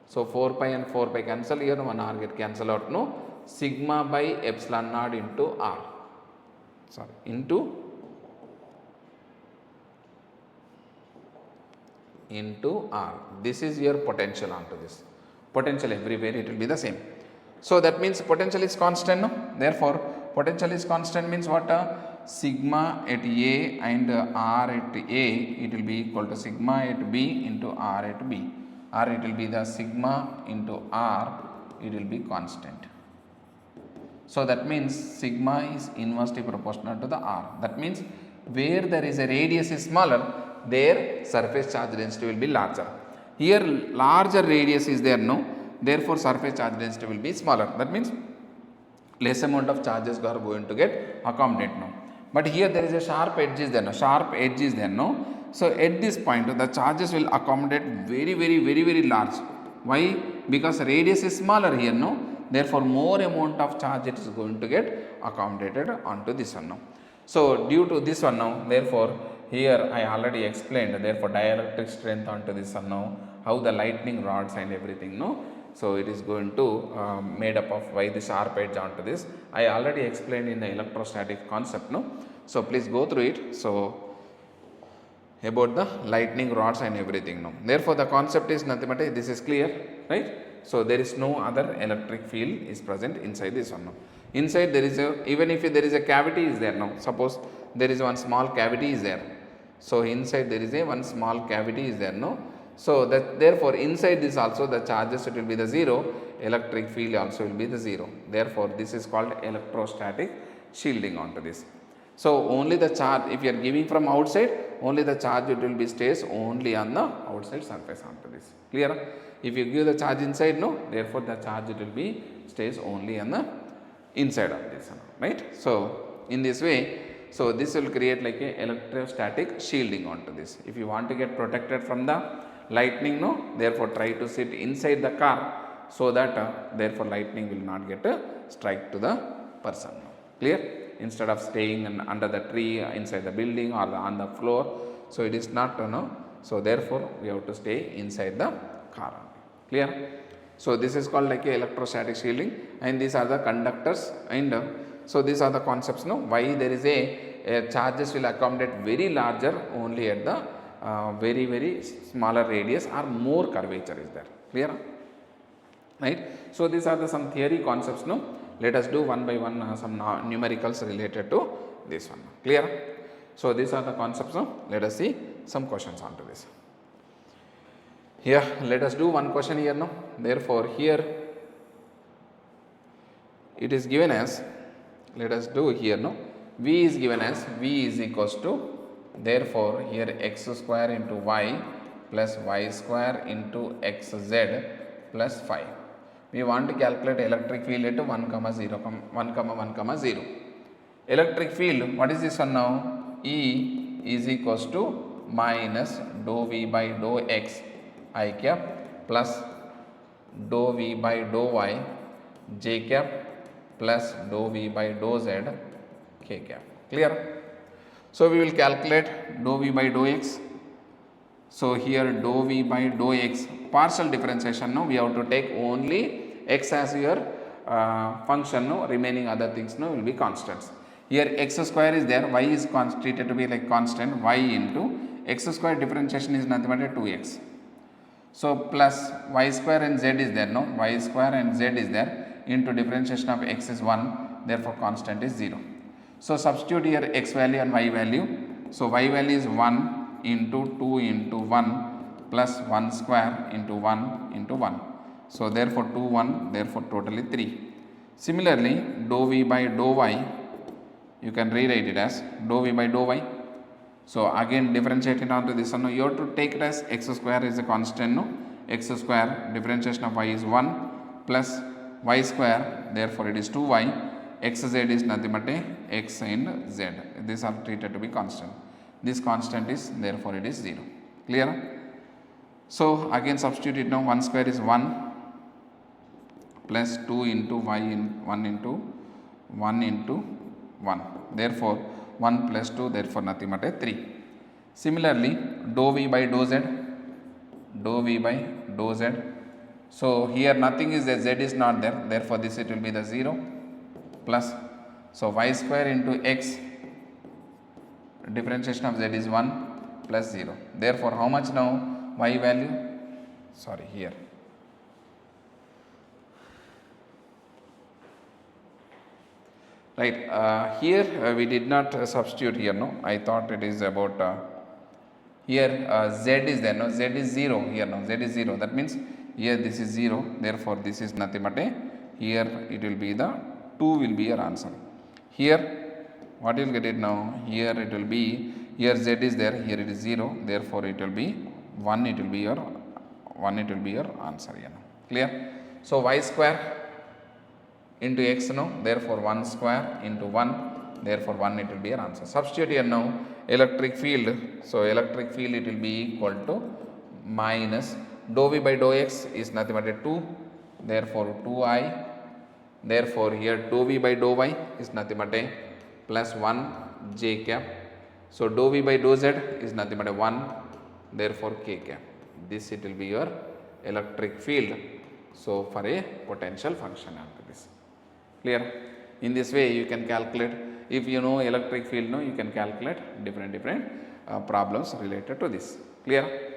So 4 pi and 4 pi cancel here, 1 R get cancel out, no, sigma by epsilon naught into R, sorry, into R. This is your potential onto this. Potential everywhere it will be the same. So that means potential is constant, no? Therefore potential is constant means what? Sigma at A and R at A, it will be equal to sigma at B into R at B. Or it will be the sigma into R, it will be constant. So that means sigma is inversely proportional to the R. That means where there is a radius is smaller, there surface charge density will be larger. Here larger radius is there, no, therefore surface charge density will be smaller. That means less amount of charges are going to get accommodated now. But here there is a sharp edge is there, no, sharp edge is there, no. So at this point the charges will accommodate very large. Why? Because radius is smaller here, no, therefore more amount of charge it is going to get accommodated onto this one now. So due to this one now, therefore here I already explained, therefore dielectric strength onto this one now, how the lightning rods and everything, no. So it is going to made up of why the sharp edge onto this. I already explained in the electrostatic concept, no. So please go through it. So about the lightning rods and everything now. Therefore the concept is nothing but this is clear, right? So there is no other electric field is present inside this one now. Inside there is a, even if there is a cavity is there now, suppose there is one small cavity is there. So inside there is a one small cavity is there, no. So that therefore inside this also the charges it will be the 0, electric field also will be the 0. Therefore this is called electrostatic shielding onto this. So only the charge, if you are giving from outside, only the charge it will be stays only on the outside surface onto this. Clear? If you give the charge inside, no, therefore the charge it will be stays only on the inside of this, right? So in this way, so this will create like a electrostatic shielding onto this. If you want to get protected from the lightning, no, therefore try to sit inside the car so that therefore lightning will not get strike to the person. Clear? Instead of staying under the tree, inside the building or on the floor. So it is not, so therefore we have to stay inside the car. Clear? So this is called like a electrostatic shielding, and these are the conductors, and so these are the concepts, why there is a charges will accommodate very larger only at the very smaller radius or more curvature is there. Clear? Right? So these are the some theory concepts, Let us do one by one some numericals related to this one. Clear? So these are the concepts, Let us see some questions onto this. Here, let us do one question here, Therefore here it is given as, let us do here, V is given as V is equals to, therefore here x square into y plus y square into xz plus 5. We want to calculate electric field at 1, 0. Electric field, what is this one now? E is equals to minus dou v by dou x I cap plus dou v by dou y j cap plus dou v by dou z k cap. Clear? So we will calculate dou v by dou x. So here dou v by dou x partial differentiation, we have to take only x as your function, remaining other things will be constants. Here x square is there, y is treated to be like constant, y into x square differentiation is nothing but 2x. So plus y square and z is there, y square and z is there, into differentiation of x is 1, therefore constant is 0. So substitute here x value and y value. So y value is 1 into 2 into 1 plus 1 square into 1 into 1. So therefore 2 1, therefore totally 3. Similarly dou v by dou y you can rewrite it as dou v by dou y. So again differentiate it onto this one. No, you have to take it as x square is a constant. No, x square differentiation of y is 1 plus y square, therefore it is 2y. xz is nothing but a x and z. These are treated to be constant. This constant is, therefore it is 0. Clear? So again substitute it now. 1 square is 1 plus 2 into y in 1 into 1. Therefore 1 plus 2, therefore nothing but a 3. Similarly, dou v by dou z, dou v by dou z. So here nothing is there, z is not there, therefore this it will be the 0 plus, so y square into x, differentiation of z is 1 plus 0. Therefore how much now y value? Sorry, here. Right, here we did not substitute here, no. I thought it is about here z is there, no. Z is 0 here, no. Z is 0. That means here this is 0. Therefore this is nothing but a, here it will be the 2 will be your answer. Here what you will get it now? Here it will be, here z is there, here it is 0. Therefore it will be 1. It will be your 1. It will be your answer here. No. Clear? So y square into x, no, therefore 1 square into 1, therefore 1 it will be your answer. Substitute here now electric field. So electric field it will be equal to minus dou v by dou x is nothing but a 2, therefore 2i, therefore here dou v by dou y is nothing but a plus 1 j cap. So dou v by dou z is nothing but a 1, therefore k cap. This it will be your electric field. So for a potential function after this. Clear? In this way you can calculate, if you know electric field, no, you can calculate different problems related to this. Clear?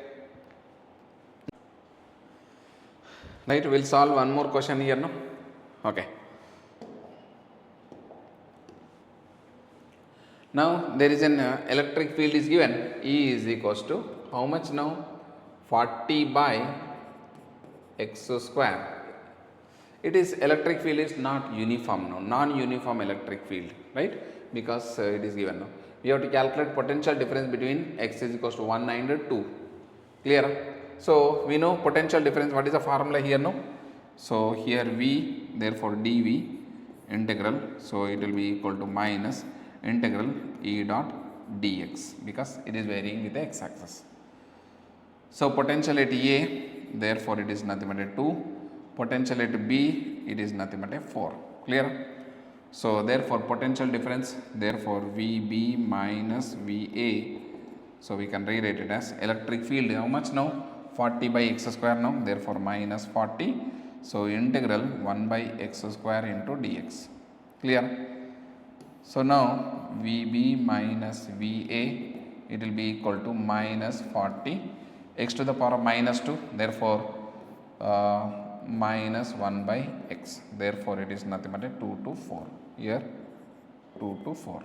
Right, we will solve one more question here, no. Okay. Now there is an electric field is given, E is equals to how much now? 40 by x square. It is electric field is not uniform now, non-uniform electric field, right? Because it is given now. We have to calculate potential difference between x is equals to 1 and 2. Clear? So we know potential difference. What is the formula here now? So here v, therefore dv integral. So it will be equal to minus integral E dot dx, because it is varying with the x axis. So potential at A, therefore it is nothing but a 2. Potential at B, it is nothing but a 4. Clear? So therefore potential difference, therefore VB minus VA. So we can rewrite it as electric field. How much now? 40 by x square now, therefore minus 40. So integral 1 by x square into dx. Clear? So now VB minus VA, it will be equal to minus 40 x to the power of minus 2, therefore minus 1 by x, therefore it is nothing but a 2 to 4, here 2 to 4.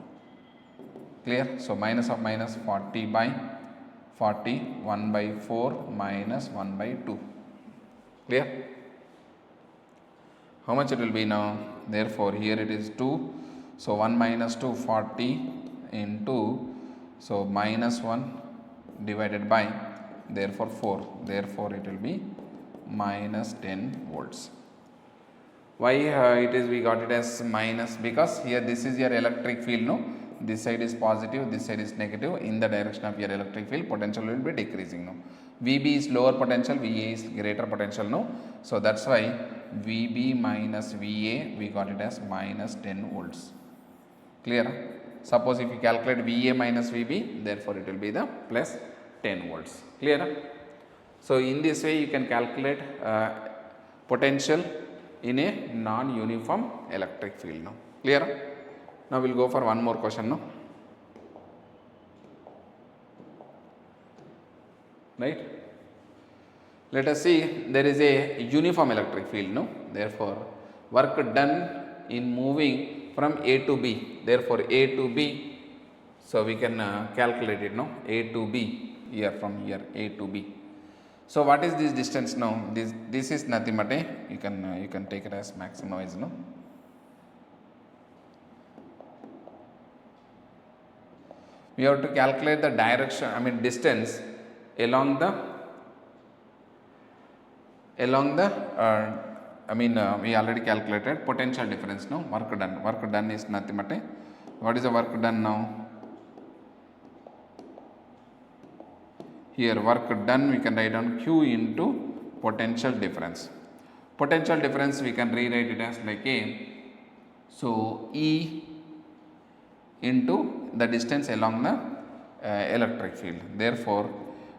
Clear? So minus of minus 40 by 40, 1 by 4 minus 1 by 2. Clear? How much it will be now? Therefore here it is 2, so 1 minus 2, 40 into, so minus 1 divided by, therefore 4, therefore it will be minus 10 volts. Why it is we got it as minus? Because here this is your electric field, no, this side is positive, this side is negative. In the direction of your electric field, potential will be decreasing, no. VB is lower potential, VA is greater potential, no. So that's why VB minus VA we got it as minus 10 volts. Clear? Suppose if you calculate VA minus VB, therefore it will be the plus 10 volts. Clear? So in this way you can calculate potential in a non-uniform electric field now. Clear? Now we will go for one more question now. Right? Let us see, there is a uniform electric field, no? Therefore work done in moving from A to B, therefore A to B, so we can calculate it, no? A to B, here from here A to B. So what is this distance now? This is nothing but a, you can take it as maximum noise, no? we have to calculate the direction, distance along the we already calculated potential difference. No, work done is nothing but what is the work done now? Here work done we can write down Q into potential difference. Potential difference we can rewrite it as like A. So E into the distance along the electric field. Therefore,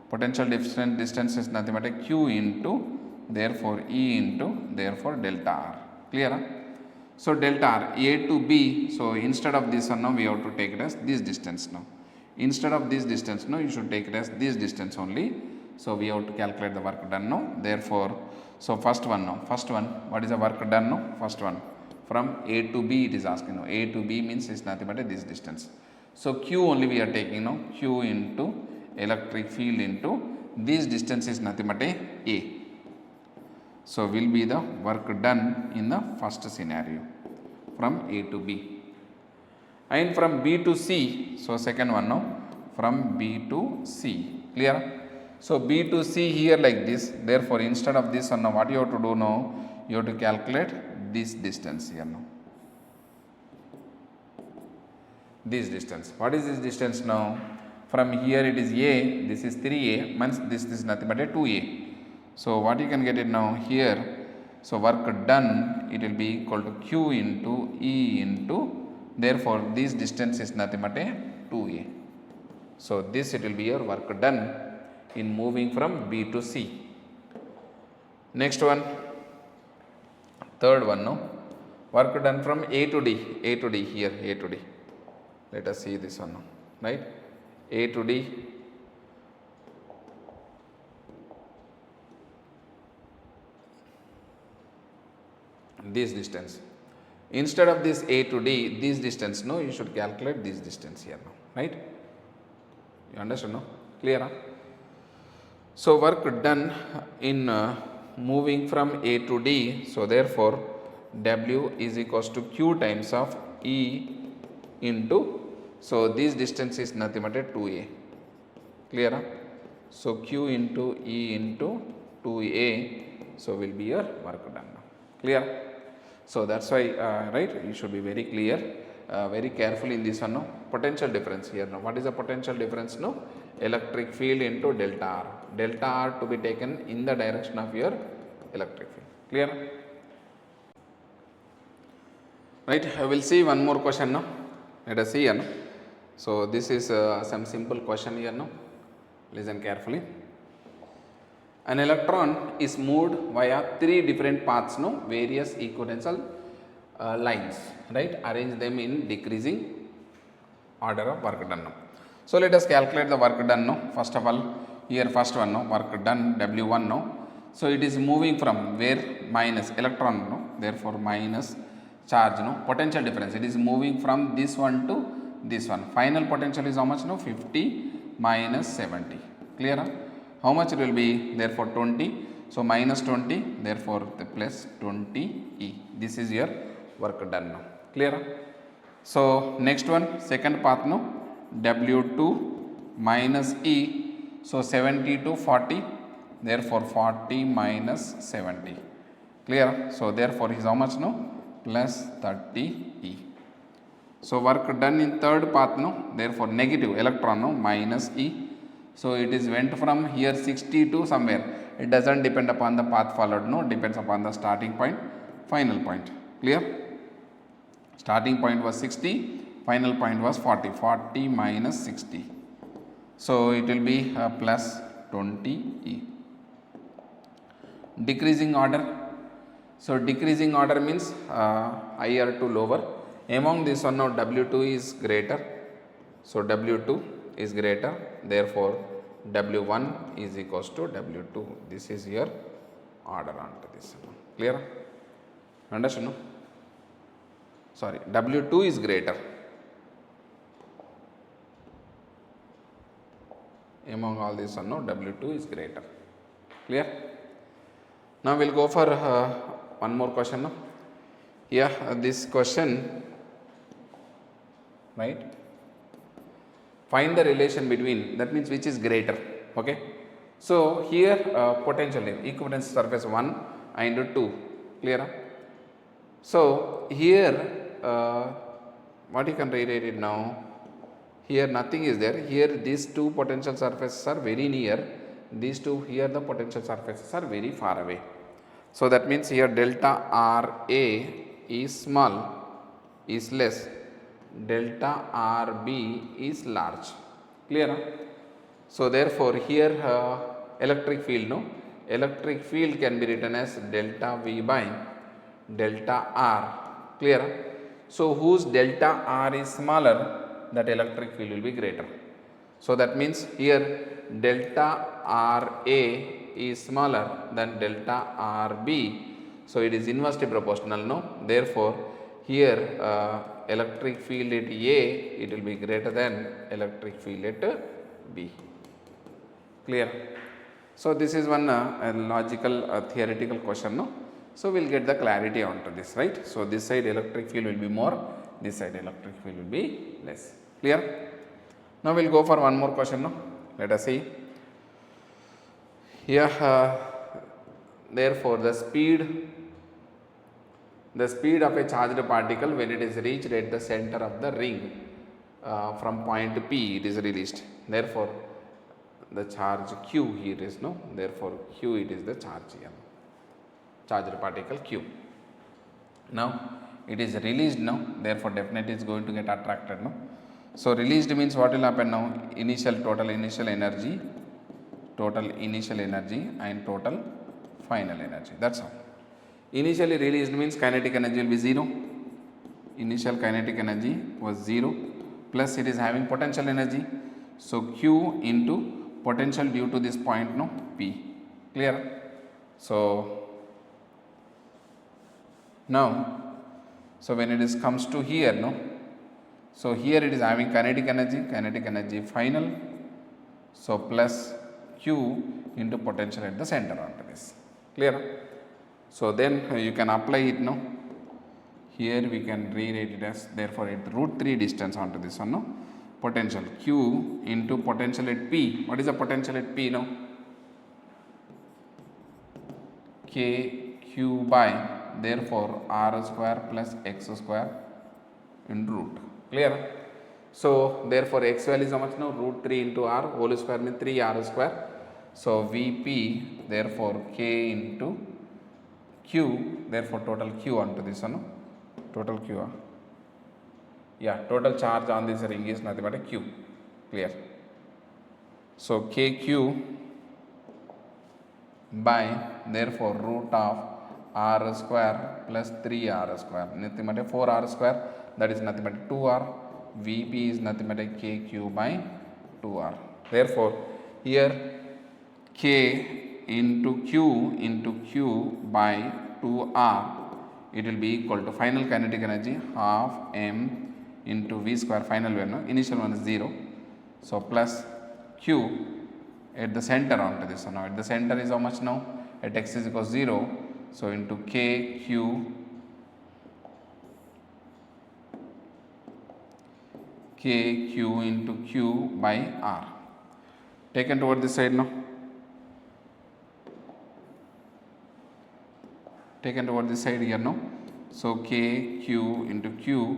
potential distance is nothing but Q into therefore E into therefore delta R. Clear? Huh? So delta R A to B. So instead of this one now we have to take it as this distance now. Instead of this distance now you should take it as this distance only. So we have to calculate the work done now. Therefore, so first one, what is the work done now? First one from A to B it is asking now. A to B means is nothing but this distance. So Q only we are taking now. Q into electric field into this distance is nothing but A. So will be the work done in the first scenario from A to B. And from B to C, so second one now, from B to C. Clear? So B to C here like this. Therefore, instead of this one now, what you have to do now? You have to calculate this distance here now. This distance. What is this distance now? From here it is A, this is 3A, means this is nothing but a 2A. So what you can get it now here? So work done, it will be equal to Q into E into, therefore this distance is nothing but a 2A. So this it will be your work done in moving from B to C. Next one, third one now, work done from A to D, A to D here, A to D. Let us see this one now, right? A to D. This distance. Instead of this A to D, this distance, no, you should calculate this distance here now, right? You understand, no? Clear? Huh? So work done in moving from A to D. So therefore, W is equals to Q times of E into. So this distance is nothing but a 2A. Clear? Huh? So Q into E into 2A. So will be your work done now. Clear? So that's why, right, you should be very clear, very careful in this one. No? Potential difference here. Now, what is the potential difference? No, electric field into delta R. Delta R to be taken in the direction of your electric field. Clear? Right, I will see one more question now. Let us see here. No? So this is some simple question here now. Listen carefully. An electron is moved via three different paths, no, various equipotential lines, right? Arrange them in decreasing order of work done. No. So let us calculate the work done. No. First of all, here first one, no, work done W1. No. So it is moving from where? Minus electron. No. Therefore minus charge. No. Potential difference. It is moving from this one to this one. Final potential is how much? No. 50 minus 70. Clear? Huh? How much it will be? Therefore 20. So minus 20. Therefore the plus 20E. This is your work done now. Clear? So next one, second path, no, W2 minus E. So 70 to 40. Therefore 40 minus 70. Clear? So therefore is how much? No, plus 30E. So work done in third path, no, therefore negative electron, no, minus E. So it is went from here 60 to somewhere. It doesn't depend upon the path followed, no, depends upon the starting point, final point. Clear? Starting point was 60, final point was 40. 40 minus 60. So it will be plus 20E. Decreasing order. So decreasing order means higher to lower. Among this one now W2 is greater. So W2 is greater, therefore W1 is equals to W2. This is your order onto this. Clear? Understand? No? Sorry, W2 is greater. Among all this one, no, W2 is greater. Clear? Now we will go for one more question. No? Here, this question, right? Find the relation between, that means which is greater. Okay. So here potential equipotential surface 1 and 2, clear? So here what you can rewrite it now, here nothing is there, here these two potential surfaces are very near, these two here the potential surfaces are very far away. So that means here delta RA is small, is less, delta RB is large, clear? So therefore here electric field, no, electric field can be written as delta V by delta R, clear? So whose delta R is smaller, that electric field will be greater. So that means here delta RA is smaller than delta RB. So it is inversely proportional, no? Therefore here electric field at A, it will be greater than electric field at B. Clear? So this is one logical theoretical question, no? So we will get the clarity onto this, right? So this side electric field will be more, this side electric field will be less. Clear? Now we will go for one more question, no? Let us see. Here therefore the speed of a charged particle when it is reached at the center of the ring from point P, it is released. Therefore the charge Q here is, no, therefore Q it is the charge here, charged particle Q. Now it is released now, therefore definitely it is going to get attracted, no. So released means what will happen now, total initial energy and total final energy, that's all. Initially released means kinetic energy will be 0, initial kinetic energy was 0, plus it is having potential energy, so Q into potential due to this point, no, P, clear? So now, so when it is comes to here, no, so here it is having kinetic energy final, so plus Q into potential at the center onto this, clear? So then you can apply it, no, here we can rewrite it as, therefore at root 3 distance onto this one, no, potential Q into potential at P. What is the potential at P now? KQ by, therefore R square plus X square in root, clear? So therefore X value is how much now? Root 3 into R whole square means 3R square. So VP, therefore K into Q, therefore total Q onto this one, no? Total Q, yeah, total charge on this ring is nothing but a Q, clear? So KQ by, therefore root of R square plus 3R square, nothing but a 4R square, that is nothing but 2R, VP is nothing but a KQ by 2R. Therefore here K into Q by 2R, it will be equal to final kinetic energy half M into V square, final value, no? Initial one is 0, so plus Q at the center onto this. So now at the center is how much now? At X is equals 0, so into KQ into Q by R, taken toward this side now, taken toward this side here now. So KQ into Q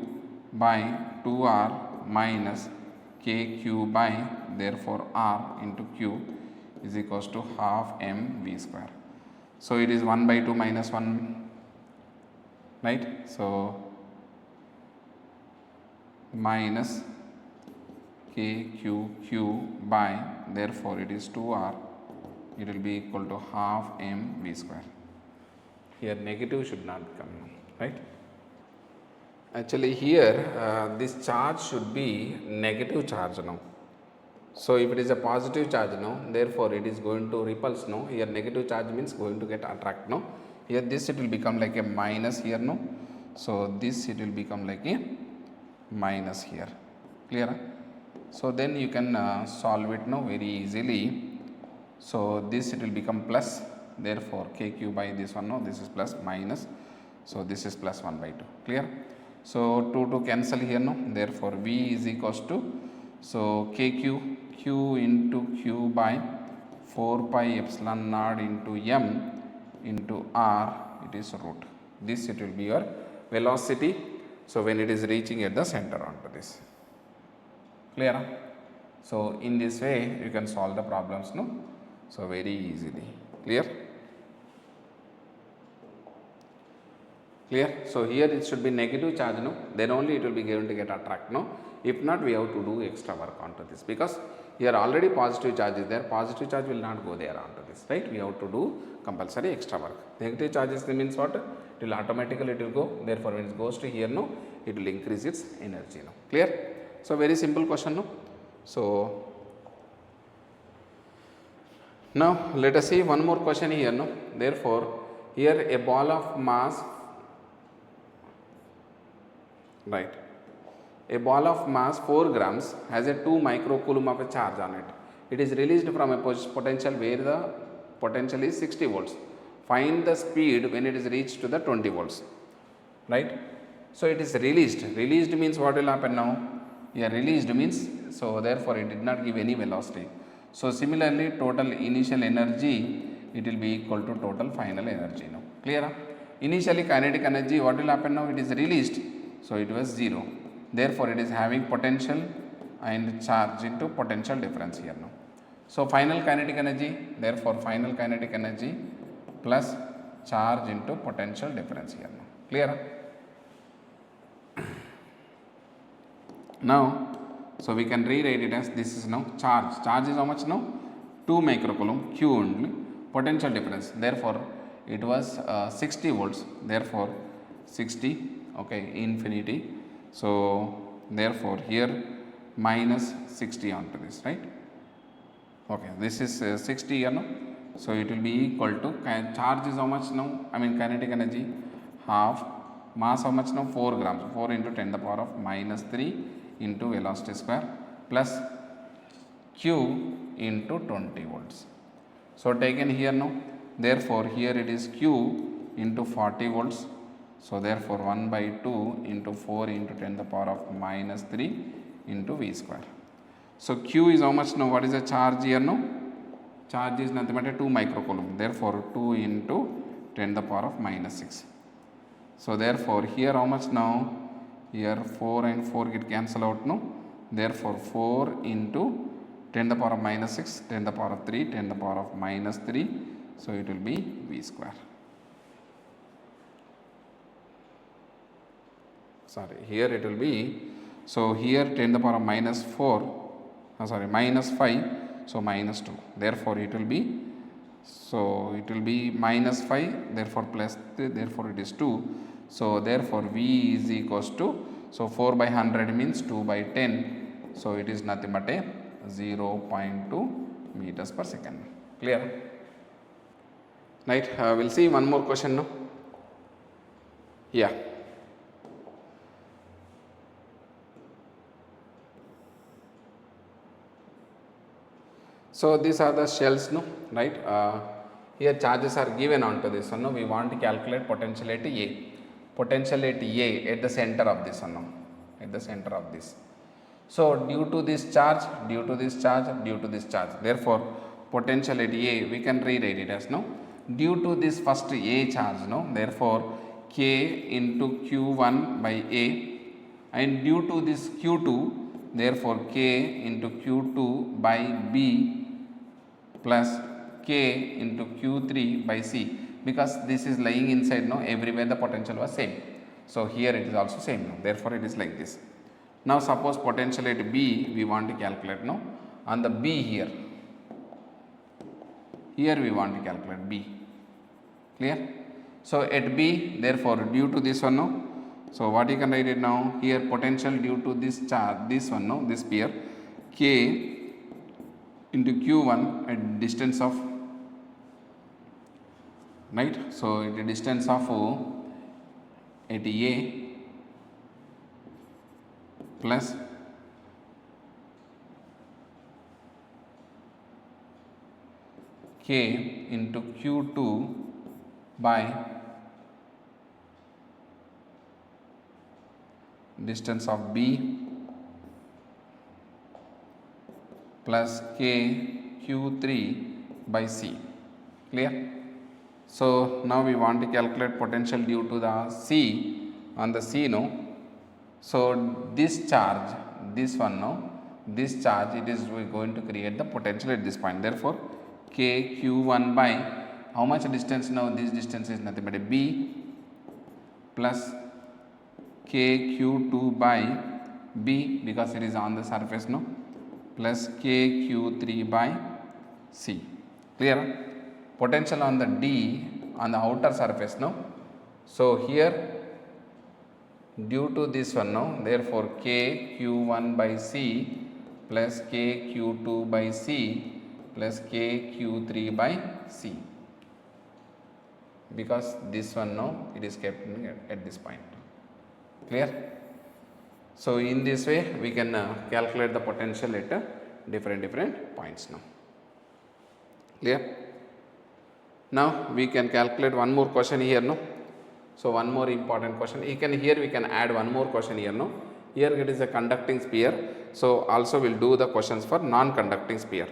by 2R minus KQ by, therefore R into Q is equals to half M V square. So it is 1 by 2 minus 1, right? So minus KQQ by, therefore it is 2R, it will be equal to half M V square. Here negative should not come, right? Actually here this charge should be negative charge now. So if it is a positive charge now, therefore it is going to repulse now. Here negative charge means going to get attract now. Here this it will become like a minus here now. So this it will become like a minus here, clear? So then you can solve it now very easily. So this it will become plus, therefore KQ by this one now, this is plus minus, so this is plus 1 by 2, clear? So 2 to cancel here now, therefore V is equals to So q into q by 4 pi epsilon naught into m into r, it is root. This it will be your velocity. So when it is reaching at the center onto this. Clear? So in this way you can solve the problems, no? So very easily. Clear? Clear? So here it should be negative charge, no? Then only it will be going to get attract, no? If not, we have to do extra work onto this, because here already positive charge is there. Positive charge will not go there onto this, right? We have to do compulsory extra work. Negative charges means what? It will automatically it will go. Therefore, when it goes to here, no, it will increase its energy, no? Clear? So very simple question, no? So now let us see one more question here, no? Therefore, here a ball of mass, right? A ball of mass 4 grams has a 2 microcoulomb of a charge on it. It is released from a potential where the potential is 60 volts. Find the speed when it is reached to the 20 volts, right? So it is released. Released means what will happen now? Yeah, released means, so therefore it did not give any velocity. So similarly, total initial energy, it will be equal to total final energy now. Clear? Initially kinetic energy, what will happen now? It is released, so it was 0. Therefore it is having potential and charge into potential difference here now. So final kinetic energy, therefore final kinetic energy plus charge into potential difference here now. Clear? Now, so we can rewrite it as this is now charge. Charge is how much now? 2 microcoulomb, Q only, potential difference. Therefore, it was 60 volts. Therefore, 60, okay, infinity. So, therefore, here minus 60 onto this, right? Okay, this is 60 here now. So, it will be equal to, charge is how much now? I mean kinetic energy, half, mass how much now? 4 grams, 4 into 10 the power of minus 3 into velocity square plus q into 20 volts. So taken here now, therefore here it is q into 40 volts. So therefore 1 by 2 into 4 into 10 the power of minus 3 into v square. So q is how much now? What is the charge here now? Charge is nothing but a 2 microcoulomb. Therefore 2 into 10 the power of minus 6. So therefore here how much now? Here 4 and 4 get cancel out, no? Therefore 4 into 10 the power of minus 6, 10 the power of 3, 10 the power of minus 3. So it will be v square. Sorry, here it will be, so here 10 the power of minus 4, minus 5, so minus 2. Therefore it will be, so it will be minus 5, therefore plus 3, therefore it is 2. So therefore v is equals to, so 4 by 100 means 2 by 10. So it is nothing but a 0.2 meters per second. Clear? Right, we'll see one more question now. Yeah. So these are the shells, no, right? Here charges are given onto this one, no? We want to calculate potential at A. Potential at A at the center of this one, no? At the center of this. So due to this charge, due to this charge, due to this charge, therefore potential at A, we can rewrite it as, no, due to this first A charge, no, therefore K into Q1 by A, and due to this Q2, therefore K into Q2 by B plus K into Q3 by C, because this is lying inside, no, everywhere the potential was same. So here it is also same, no? Therefore it is like this. Now suppose potential at B we want to calculate, no, on the B here we want to calculate B. Clear? So at B, therefore due to this one, no, so what you can write it now? Here potential due to this charge, this one, no, this sphere, K into Q1 at distance of, right? So at the distance of at A plus K into Q2 by distance of B plus k q3 by c. Clear? So now we want to calculate potential due to the c on the c, no. So this charge, this one, no, this charge, it is going to create the potential at this point. Therefore k q1 by how much distance now? This distance is nothing but a b plus k q2 by b because it is on the surface, no, plus k q3 by c. Clear? Potential on the d on the outer surface, no. So here due to this one, no, therefore k q1 by c plus k q2 by c plus k q3 by c, because this one, no, it is kept at this point. Clear? So in this way we can calculate the potential at different points now. Clear? Now we can calculate one more question here, no. So one more important question. Here we can add one more question here, no. Here it is a conducting sphere. So also we'll do the questions for non-conducting sphere.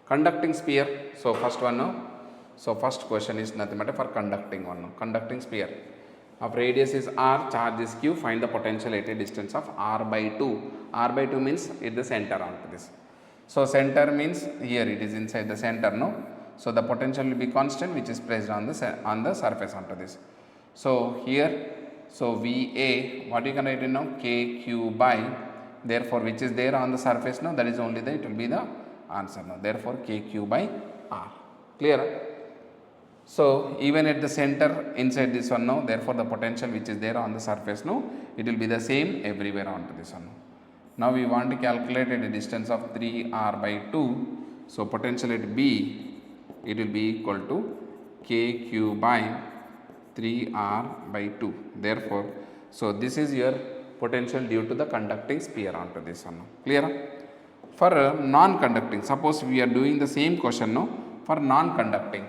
Conducting sphere. So first one, no. So first question is nothing but for conducting one, no. Conducting sphere of radius is r, charge is q. Find the potential at a distance of r by 2. R by 2 means at the center onto this. So center means here it is inside the center, no. So the potential will be constant, which is placed on the surface onto this. So here, so VA, what you can write now? KQ by, therefore which is there on the surface now, that is only the, it will be the answer now. Therefore KQ by R. Clear? So even at the center inside this one now, therefore the potential which is there on the surface now, it will be the same everywhere onto this one. Now we want to calculate at a distance of 3r by 2. So potential at B, it will be equal to KQ by 3r by 2. Therefore, so this is your potential due to the conducting sphere onto this one. Clear? For non-conducting, suppose we are doing the same question, no, for non-conducting.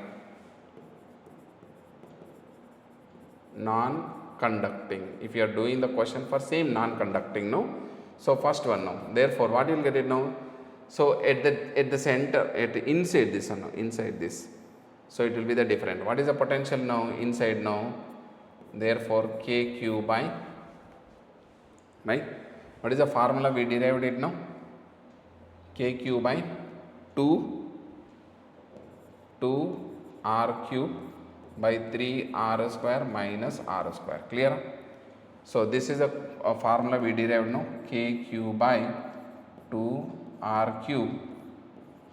Non-conducting, if you are doing the question for same non-conducting, no. So first one, no. Therefore, what you will get it now? So at the center, at inside this one, no, inside this. So it will be the different. What is the potential now? Inside now. Therefore KQ by, right? What is the formula we derived it now? KQ by 2 r cube by 3r square minus r square. Clear? So this is a formula we derived now. KQ by 2r cube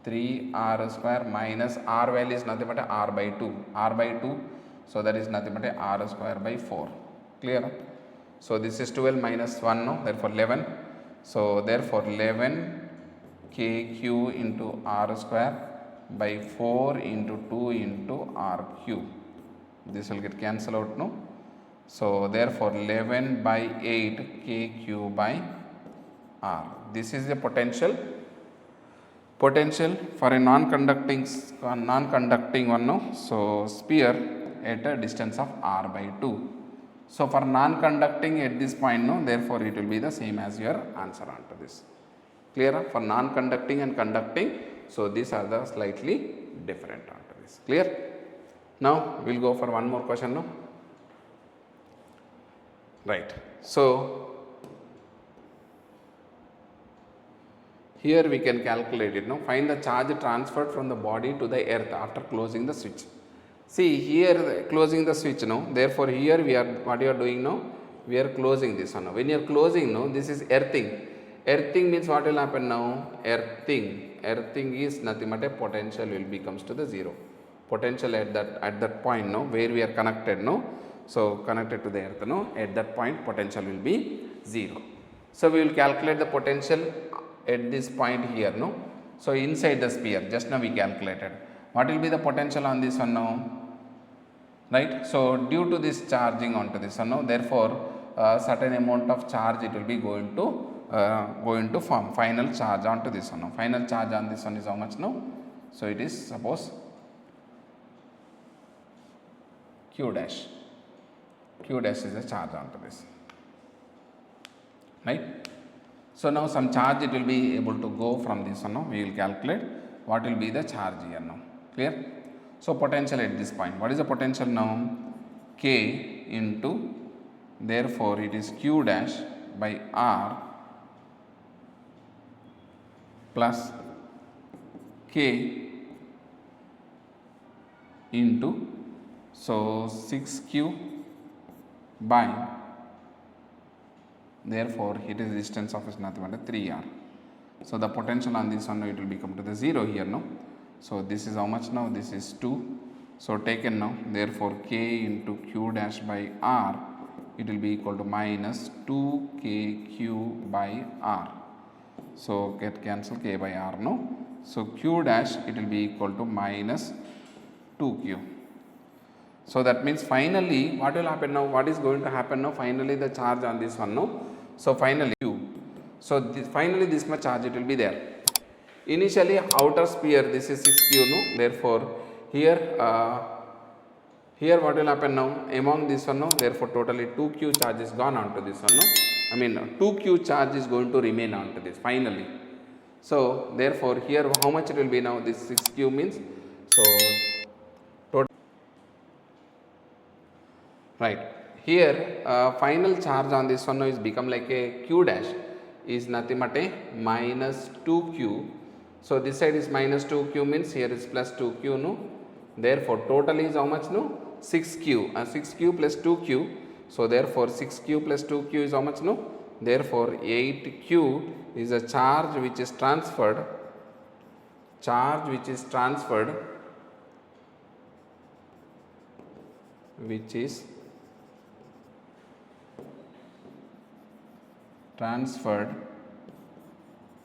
3r square minus r value is nothing but r by 2. R by 2, so that is nothing but r square by 4. Clear? So this is 12 minus 1, no, therefore 11. So therefore 11 kq into r square by 4 into 2 into r cube. This will get cancelled out, no. So therefore 11 by 8 kq by r. This is the potential for a non-conducting one, no. So sphere at a distance of r by 2. So for non-conducting at this point, no, therefore it will be the same as your answer onto this. Clear? For non-conducting and conducting, so these are the slightly different onto this. Clear? Now we will go for one more question, no. Right. So here we can calculate it, no. Find the charge transferred from the body to the earth after closing the switch. See here closing the switch, no. Therefore here we are, what you are doing now? We are closing this one. When you are closing, no, this is earthing. Earthing means what will happen now? Earthing is nothing but a potential will becomes to the 0. Potential at that point, no, where we are connected, no. So connected to the earth, no, at that point potential will be 0. So we will calculate the potential at this point here, no. So inside the sphere, just now we calculated. What will be the potential on this one now? Right. So due to this charging onto this one now, therefore certain amount of charge it will be going to form final charge onto this one now. Final charge on this one is how much now? So it is, suppose Q dash. Q dash is a charge onto this, right? So now some charge it will be able to go from this one now. We will calculate what will be the charge here now. Clear? So potential at this point. What is the potential now? K into, therefore it is Q dash by R plus K into, so 6Q by, therefore it is distance of is nothing but 3R. So the potential on this one, it will become to the 0 here now. So this is how much now? This is 2. So taken now, therefore K into Q dash by R, it will be equal to minus 2KQ by R. So get cancel K by R now. So Q dash it will be equal to minus 2Q. So that means finally what will happen now? What is going to happen now? Finally the charge on this one now. So finally Q. So finally this much charge it will be there. Initially outer sphere this is 6Q no. Therefore here here what will happen now? Among this one no. Therefore totally 2Q charge is gone onto this one no. I mean 2Q charge is going to remain onto this finally. So therefore here how much it will be now? This 6Q means, so total, right, here final charge on this one now is become like a Q dash is nothing but a minus 2Q. So this side is minus 2Q means here is plus 2Q no. Therefore total is how much no? 6Q, 6Q plus 2Q. So therefore 6Q plus 2Q is how much no? Therefore 8Q is a charge which is transferred,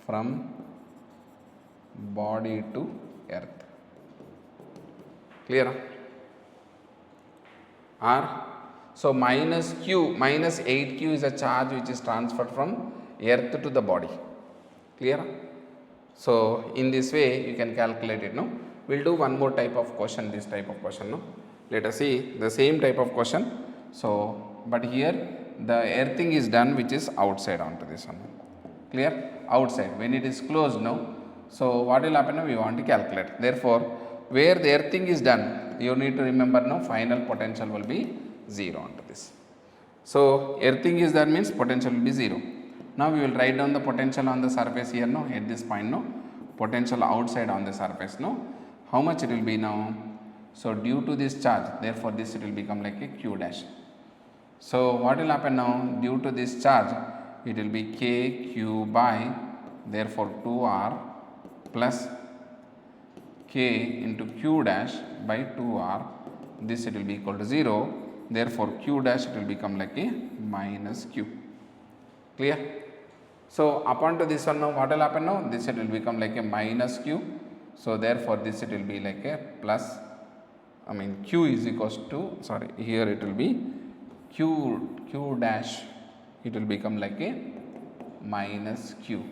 from body to earth. Clear? Or so minus Q, minus 8Q is a charge which is transferred from earth to the body. Clear? So in this way you can calculate it no. We will do one more type of question, this type of question no. Let us see the same type of question. So but here the earthing is done which is outside onto this one. Clear? Outside. When it is closed now, so what will happen now? We want to calculate. Therefore where the earthing is done, you need to remember now final potential will be 0 onto this. So earthing is that means potential will be 0. Now we will write down the potential on the surface here now at this point now. Potential outside on the surface now. How much it will be now? So due to this charge, therefore this it will become like a Q dash. So what will happen now? Due to this charge, it will be KQ by, therefore 2R plus K into Q dash by 2R. This it will be equal to 0. Therefore Q dash it will become like a minus Q. Clear? So upon to this one now what will happen now? This it will become like a minus Q. So therefore this it will be like a plus, I mean Q is equals to, sorry, here it will be Q dash, it will become like a minus Q.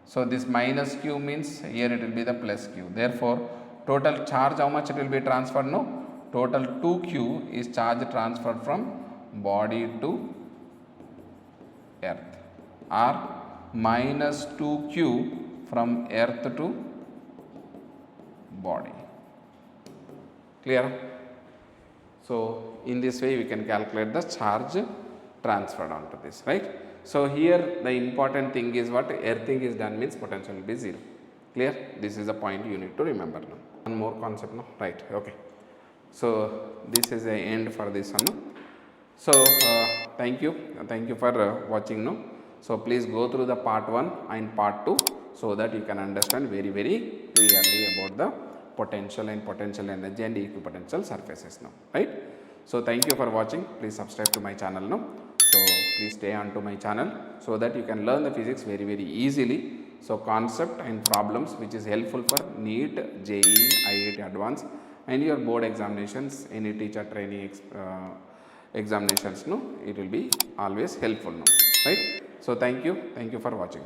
So this minus Q means here it will be the plus Q. Therefore total charge how much it will be transferred now? Total 2Q is charge transferred from body to earth, or minus 2Q from earth to body. Clear? So in this way we can calculate the charge transferred onto this, right? So here the important thing is what? Earthing is done means potential will be 0. Clear? This is the point you need to remember now. One more concept now, right? Okay. So this is the end for this one. No? So thank you for watching now. So please go through the part 1 and part 2 so that you can understand very clearly about the potential and potential energy and equipotential surfaces now, right? So thank you for watching. Please subscribe to my channel now. So please stay on to my channel so that you can learn the physics very easily. So concept and problems which is helpful for NEET, JEE, IIT Advanced and your board examinations, any teacher training examinations, no, it will be always helpful now, right? So thank you for watching.